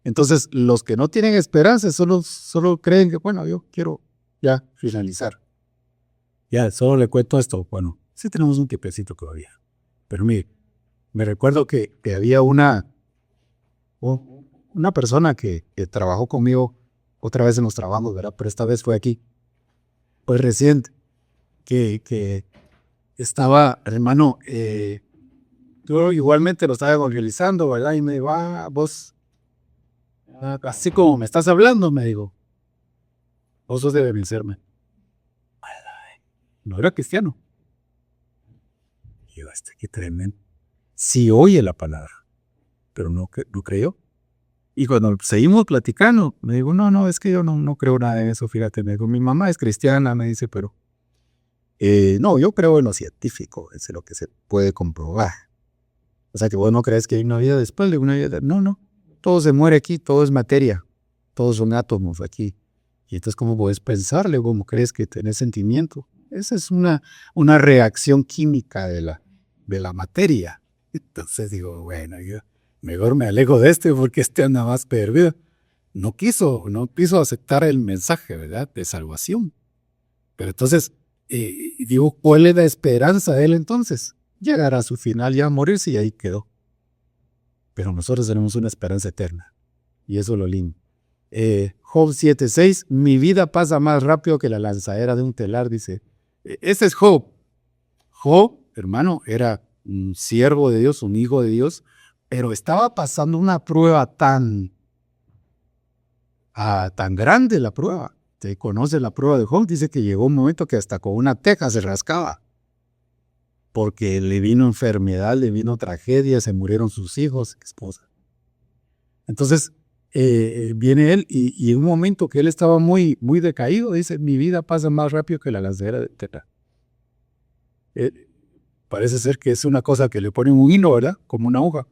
Entonces, los que no tienen esperanza solo creen que, bueno, yo quiero ya finalizar. Ya, solo le cuento esto. Bueno, sí tenemos un tiempecito todavía. Pero mire, me recuerdo que había una persona que trabajó conmigo otra vez en los trabajos, ¿verdad? Pero esta vez fue aquí. Pues reciente. Que estaba, hermano, yo igualmente lo estaba evangelizando, ¿verdad? Y me dijo, vos, así como me estás hablando, me dijo, vos sos de vencerme. No era cristiano. Y yo, qué tremendo. Sí oye la palabra, pero no creyó. Y cuando seguimos platicando, me dijo, no, es que yo no creo nada en eso, fíjate, me dijo, mi mamá es cristiana, me dice, pero no, yo creo en lo científico, es lo que se puede comprobar. O sea, que vos no crees que hay una vida después de una vida. No, todo se muere aquí, todo es materia, todos son átomos aquí. Y entonces, ¿cómo puedes pensarle? ¿Cómo crees que tenés sentimiento? Esa es una reacción química de la materia. Entonces digo, bueno, yo mejor me alejo de porque anda más perdido. No quiso aceptar el mensaje, ¿verdad? De salvación. Pero entonces, digo, ¿cuál es la esperanza de él entonces? Llegar a su final, ya morirse y ahí quedó. Pero nosotros tenemos una esperanza eterna. Y eso es lo lindo. Job 7:6, mi vida pasa más rápido que la lanzadera de un telar, dice. Ese es Job. Job, hermano, era un siervo de Dios, un hijo de Dios, pero estaba pasando una prueba tan grande la prueba. Usted conoce la prueba de Job, dice que llegó un momento que hasta con una teja se rascaba. Porque le vino enfermedad, le vino tragedia, se murieron sus hijos, esposa. Entonces, viene él y en un momento que él estaba muy, muy decaído, dice, mi vida pasa más rápido que la lanzadera de telar. Parece ser que es una cosa que le ponen un hilo, ¿verdad? Como una hoja.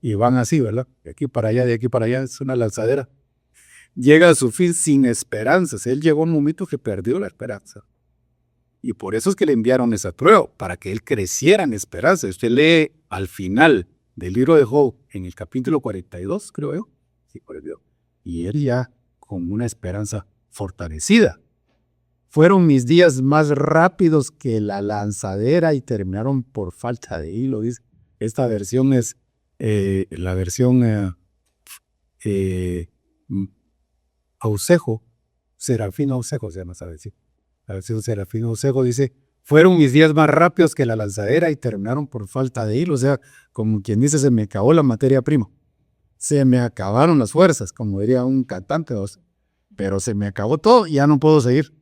Y van así, ¿verdad? De aquí para allá, es una lanzadera. Llega a su fin sin esperanzas. Él llegó a un momento que perdió la esperanza. Y por eso es que le enviaron esa prueba, para que él creciera en esperanza. Usted lee al final del libro de Job, en el capítulo 42, creo yo. Sí, 42. Y él ya con una esperanza fortalecida. Fueron mis días más rápidos que la lanzadera y terminaron por falta de hilo, dice. Esta versión es La versión Ausejo, Serafino Ausejo se llama esa versión. La versión Serafino Ausejo dice: fueron mis días más rápidos que la lanzadera y terminaron por falta de hilo. O sea, como quien dice, se me acabó la materia prima. Se me acabaron las fuerzas, como diría un cantante. Pero se me acabó todo y ya no puedo seguir.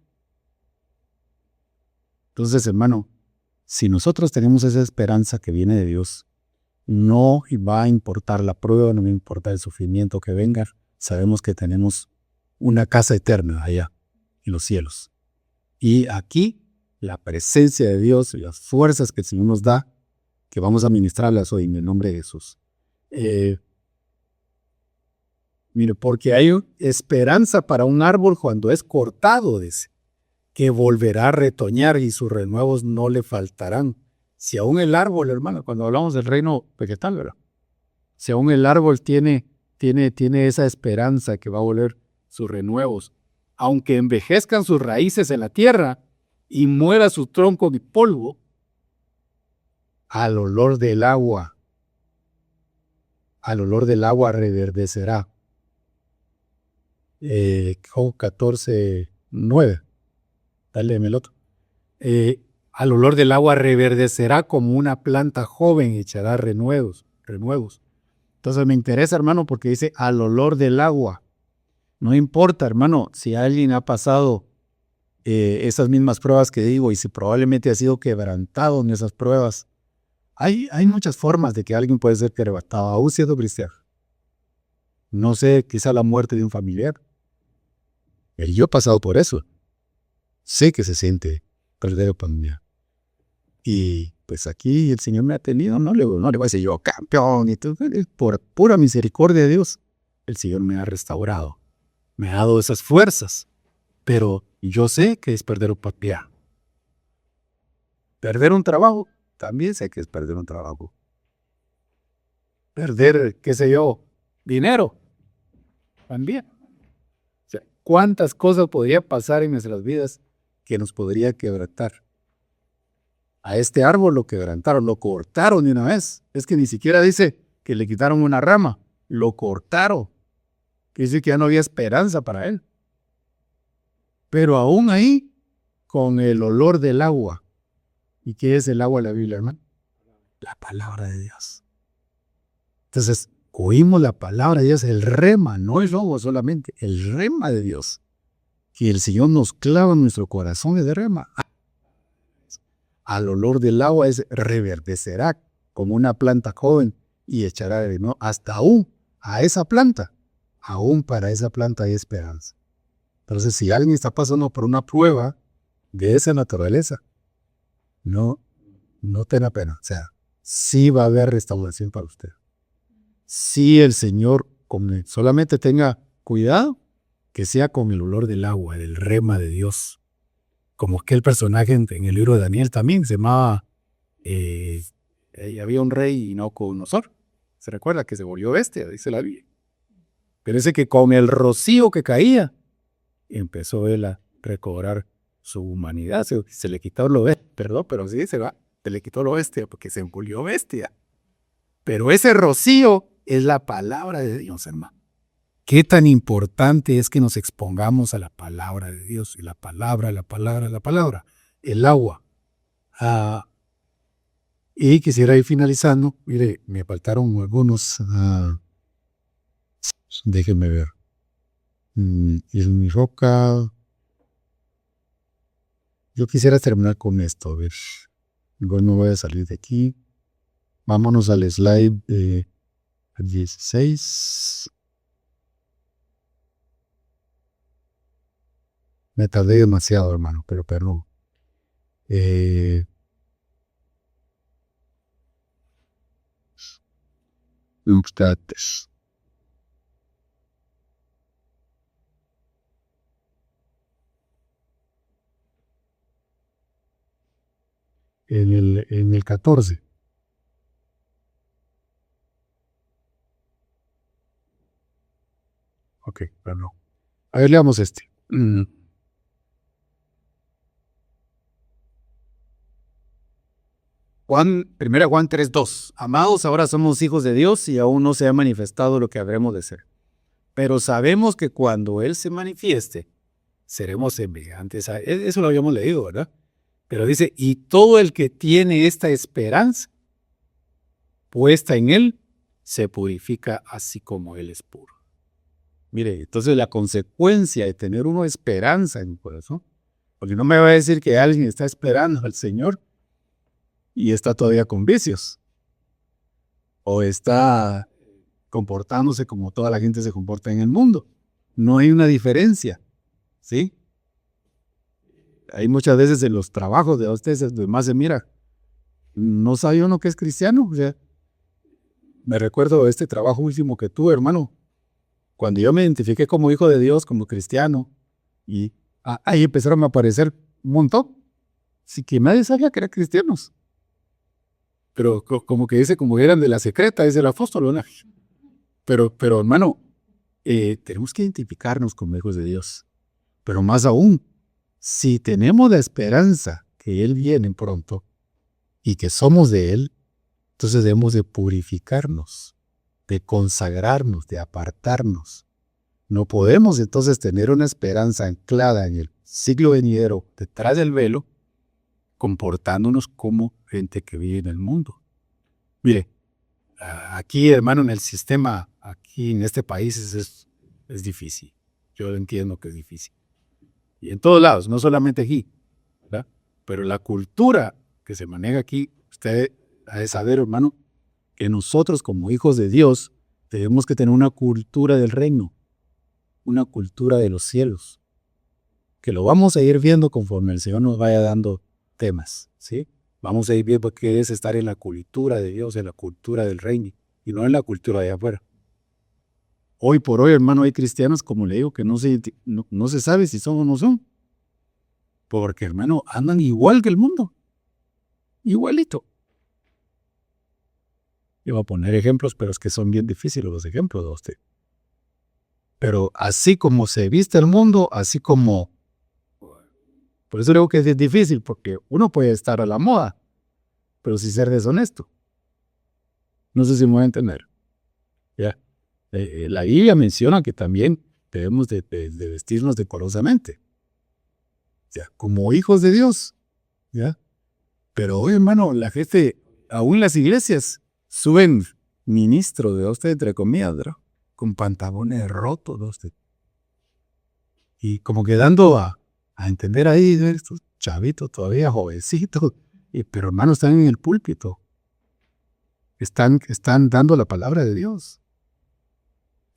Entonces, hermano, si nosotros tenemos esa esperanza que viene de Dios, no va a importar la prueba, no va a importar el sufrimiento que venga. Sabemos que tenemos una casa eterna allá, en los cielos. Y aquí, la presencia de Dios y las fuerzas que el Señor nos da, que vamos a ministrarlas hoy en el nombre de Jesús. Mire, porque hay esperanza para un árbol cuando es cortado, dice, que volverá a retoñar y sus renuevos no le faltarán. Si aún el árbol, hermano, cuando hablamos del reino vegetal, ¿verdad? Si aún el árbol tiene esa esperanza que va a volver sus renuevos, aunque envejezcan sus raíces en la tierra y muera su tronco de polvo, al olor del agua reverdecerá. Job 14:9. Dale el otro. Al olor del agua reverdecerá como una planta joven y echará renuevos. Entonces me interesa, hermano, porque dice al olor del agua. No importa, hermano, si alguien ha pasado esas mismas pruebas que digo y si probablemente ha sido quebrantado en esas pruebas. Hay muchas formas de que alguien puede ser quebrantado, aún siendo cristiano. No sé, quizá la muerte de un familiar. Yo he pasado por eso. Sé que se siente perder familia. Y pues aquí el Señor me ha tenido, no le voy a decir yo campeón, y todo, por pura misericordia de Dios, el Señor me ha restaurado, me ha dado esas fuerzas, pero yo sé que es perder un familiar. Perder un trabajo, también sé que es perder un trabajo. Perder, qué sé yo, dinero, también. O sea, ¿cuántas cosas podría pasar en nuestras vidas que nos podría quebrantar? A este árbol lo quebrantaron, lo cortaron de una vez. Es que ni siquiera dice que le quitaron una rama, lo cortaron. Quiere decir que ya no había esperanza para él. Pero aún ahí, con el olor del agua. ¿Y qué es el agua de la Biblia, hermano? La palabra de Dios. Entonces, oímos la palabra de Dios, el rema, no el lobo solamente, el rema de Dios. Que el Señor nos clava en nuestro corazón de rema. Al olor del agua es reverdecerá como una planta joven y echará de nuevo. Hasta aún a esa planta, aún para esa planta hay esperanza. Entonces, si alguien está pasando por una prueba de esa naturaleza, no tenga pena. O sea, sí va a haber restauración para usted. Sí, el Señor, solamente tenga cuidado que sea con el olor del agua, del rema de Dios. Como aquel personaje en el libro de Daniel también se llamaba, había un rey Nabucodonosor. Se recuerda que se volvió bestia, dice la Biblia. Pero ese que con el rocío que caía, empezó él a recobrar su humanidad. Se le quitó lo bestia, perdón, pero sí se le quitó lo bestia porque se volvió bestia. Pero ese rocío es la palabra de Dios, hermano. Qué tan importante es que nos expongamos a la palabra de Dios. Y la palabra, el agua. Y quisiera ir finalizando. Mire, me faltaron algunos. Déjenme ver. En mi roca. Yo quisiera terminar con esto. A ver. Igual no voy a salir de aquí. Vámonos al slide 16. Me tardé demasiado, hermano, pero perdón. Ustedes. En el 14. Ok, perdón. A ver, leamos este. Primera Juan 3:2. Amados, ahora somos hijos de Dios y aún no se ha manifestado lo que habremos de ser. Pero sabemos que cuando Él se manifieste, seremos semejantes a Él. Eso lo habíamos leído, ¿verdad? Pero dice, y todo el que tiene esta esperanza puesta en Él, se purifica así como Él es puro. Mire, entonces la consecuencia de tener una esperanza en el corazón, porque no me va a decir que alguien está esperando al Señor y está todavía con vicios, o está comportándose como toda la gente se comporta en el mundo. No hay una diferencia, ¿sí? Hay muchas veces en los trabajos de ustedes donde más se mira, no sabe uno que es cristiano. O sea, me recuerdo de este trabajo último que tuve, hermano, cuando yo me identifiqué como hijo de Dios, como cristiano, y ahí empezaron a aparecer un montón. Así que nadie sabía que eran cristianos. Pero como que dice, como eran de la secreta, es el apóstol, ¿no? Pero hermano, tenemos que identificarnos como hijos de Dios. Pero más aún, si tenemos la esperanza que Él viene pronto y que somos de Él, entonces debemos de purificarnos, de consagrarnos, de apartarnos. No podemos entonces tener una esperanza anclada en el siglo venidero detrás del velo, comportándonos como gente que vive en el mundo. Mire, aquí, hermano, en el sistema, aquí en este país es difícil. Yo entiendo que es difícil. Y en todos lados, no solamente aquí, ¿verdad? Pero la cultura que se maneja aquí, usted ha de saber, hermano, que nosotros como hijos de Dios tenemos que tener una cultura del reino, una cultura de los cielos, que lo vamos a ir viendo conforme el Señor nos vaya dando temas, ¿sí? Vamos a ir viendo qué es estar en la cultura de Dios, en la cultura del reino, y no en la cultura de afuera. Hoy por hoy, hermano, hay cristianos, como le digo, que no se sabe si son o no son. Porque, hermano, andan igual que el mundo. Igualito. Yo voy a poner ejemplos, pero es que son bien difíciles los ejemplos de usted. Pero así como se viste el mundo, así como... Por eso digo que es difícil, porque uno puede estar a la moda, pero sin ser deshonesto. No sé si me voy a entender. ¿Ya? La Biblia menciona que también debemos de vestirnos decorosamente, ¿ya? Como hijos de Dios, ¿ya? Pero hoy, hermano, la gente, aún las iglesias, suben ministros de usted, entre comillas, ¿verdad? Con pantalones rotos de usted. Y como que dando a entender ahí, ¿no? Estos chavitos todavía jovencitos, pero hermano, están en el púlpito. Están dando la palabra de Dios.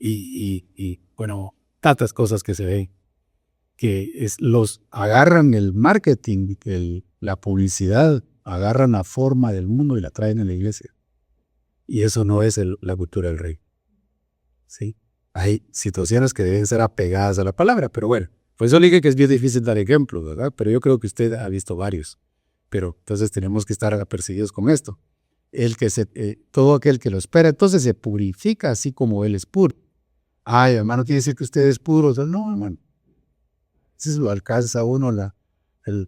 Y bueno, tantas cosas que se ven, que los agarran el marketing, la publicidad, agarran la forma del mundo y la traen a la iglesia. Y eso no es la cultura del rey. ¿Sí? Hay situaciones que deben ser apegadas a la palabra, pero bueno, pues yo le dije que es bien difícil dar ejemplos, ¿verdad? Pero yo creo que usted ha visto varios. Pero entonces tenemos que estar apercibidos con esto. Todo aquel que lo espera, entonces se purifica así como Él es puro. Ay, hermano, quiere decir que usted es puro. No, hermano. Entonces lo alcanza uno el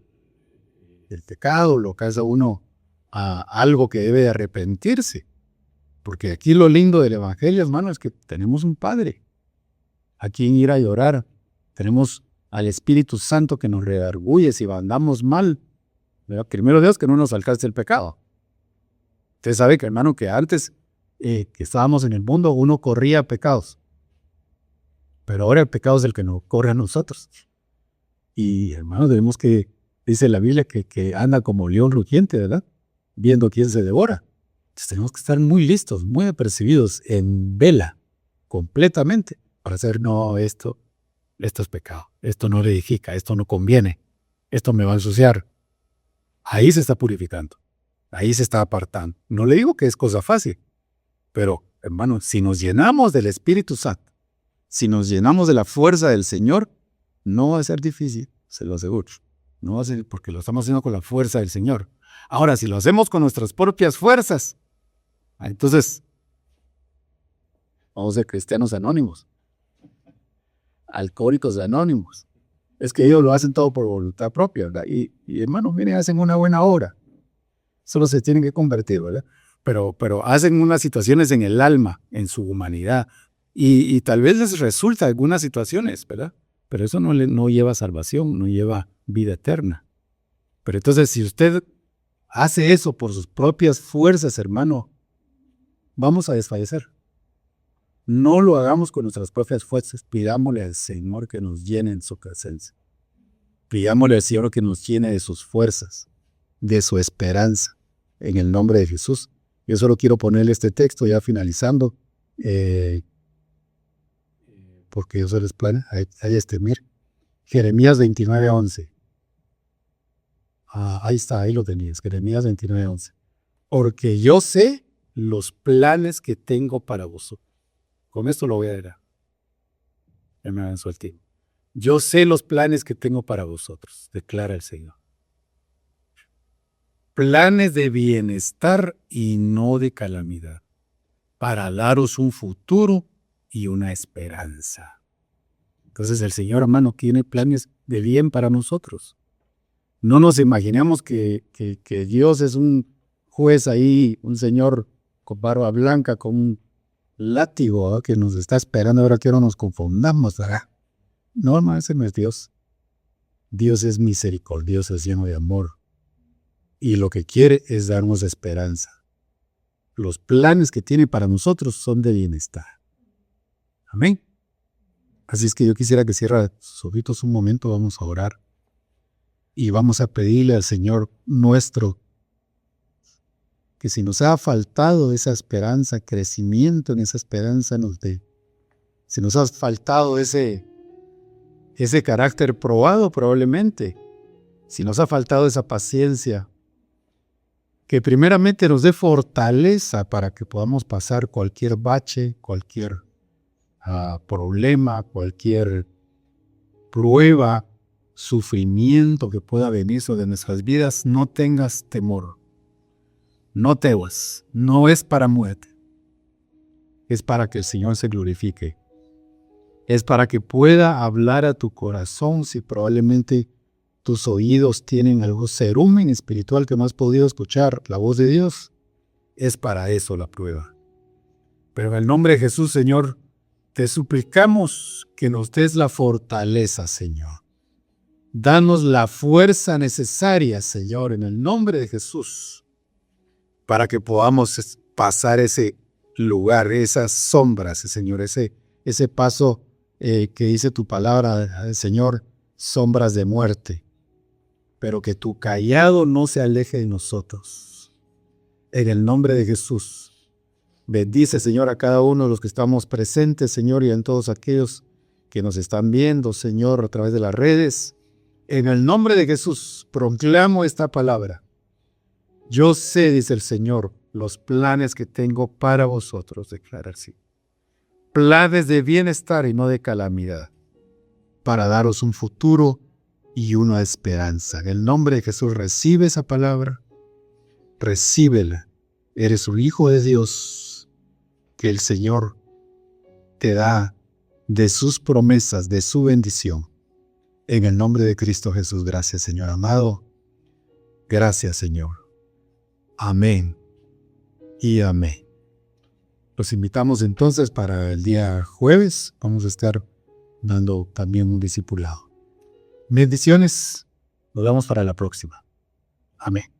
pecado, lo alcanza uno a algo que debe de arrepentirse. Porque aquí lo lindo del Evangelio, hermano, es que tenemos un Padre a quien ir a llorar. Tenemos al Espíritu Santo que nos redarguye si andamos mal. ¿Verdad? Primero Dios, que no nos alcance el pecado. Usted sabe que, hermano, que antes que estábamos en el mundo, uno corría pecados. Pero ahora el pecado es el que nos corre a nosotros. Y, hermano, debemos que, dice la Biblia, que anda como león rugiente, ¿verdad? Viendo quién se devora. Entonces tenemos que estar muy listos, muy apercibidos, en vela, completamente, para hacer, no, esto es pecado, esto no le edifica, esto no conviene, esto me va a ensuciar. Ahí se está purificando, ahí se está apartando. No le digo que es cosa fácil, pero, hermano, si nos llenamos del Espíritu Santo, si nos llenamos de la fuerza del Señor, no va a ser difícil, se lo aseguro. No va a ser porque lo estamos haciendo con la fuerza del Señor. Ahora, si lo hacemos con nuestras propias fuerzas, entonces vamos a ser cristianos anónimos, alcohólicos anónimos. Es que ellos lo hacen todo por voluntad propia, ¿verdad? Y hermanos, miren, hacen una buena obra. Solo se tienen que convertir, ¿verdad? Pero hacen unas situaciones en el alma, en su humanidad. Y tal vez les resulta algunas situaciones, ¿verdad? Pero eso no lleva salvación, no lleva vida eterna. Pero entonces, si usted hace eso por sus propias fuerzas, hermano, vamos a desfallecer. No lo hagamos con nuestras propias fuerzas. Pidámosle al Señor que nos llene en su presencia. Pidámosle al Señor que nos llene de sus fuerzas, de su esperanza, en el nombre de Jesús. Yo solo quiero ponerle este texto ya finalizando, porque yo se les plana. Ahí está, mire. Jeremías 29:11. Ahí está, ahí lo tenías, Jeremías 29:11. Porque yo sé los planes que tengo para vosotros. Con esto lo voy a leer. Ya me avanzó el tiempo. Yo sé los planes que tengo para vosotros, declara el Señor. Planes de bienestar y no de calamidad, para daros un futuro y una esperanza. Entonces el Señor, hermano, tiene planes de bien para nosotros. No nos imaginemos que Dios es un juez ahí, un señor con barba blanca, con un látigo, ¿verdad?, que nos está esperando ahora que no nos confundamos, ¿verdad? No, hermano, ese no es Dios. Dios es misericordioso, es lleno de amor. Y lo que quiere es darnos esperanza. Los planes que tiene para nosotros son de bienestar. Amén. Así es que yo quisiera que cierre sus ojitos un momento, vamos a orar. Y vamos a pedirle al Señor nuestro que si nos ha faltado esa esperanza, crecimiento en esa esperanza nos dé. Si nos ha faltado ese carácter probado probablemente, si nos ha faltado esa paciencia, que primeramente nos dé fortaleza para que podamos pasar cualquier bache, cualquier problema, cualquier prueba, sufrimiento que pueda venir sobre nuestras vidas. No tengas temor, no temas, no es para muerte, es para que el Señor se glorifique, es para que pueda hablar a tu corazón. Si probablemente tus oídos tienen algún cerumen espiritual que no has podido escuchar la voz de Dios, es para eso la prueba. Pero en el nombre de Jesús, Señor, te suplicamos que nos des la fortaleza, Señor. Danos la fuerza necesaria, Señor, en el nombre de Jesús, para que podamos pasar ese lugar, esas sombras, Señor, ese paso que dice tu palabra, Señor, sombras de muerte. Pero que tu callado no se aleje de nosotros. En el nombre de Jesús. Bendice, Señor, a cada uno de los que estamos presentes, Señor, y a todos aquellos que nos están viendo, Señor, a través de las redes. En el nombre de Jesús, proclamo esta palabra. Yo sé, dice el Señor, los planes que tengo para vosotros, declara así. Planes de bienestar y no de calamidad, para daros un futuro y una esperanza. En el nombre de Jesús, recibe esa palabra, recíbela. Eres un hijo de Dios, que el Señor te da de sus promesas, de su bendición. En el nombre de Cristo Jesús, gracias, Señor amado. Gracias, Señor. Amén y amén. Los invitamos entonces para el día jueves. Vamos a estar dando también un discipulado. Bendiciones. Nos vemos para la próxima. Amén.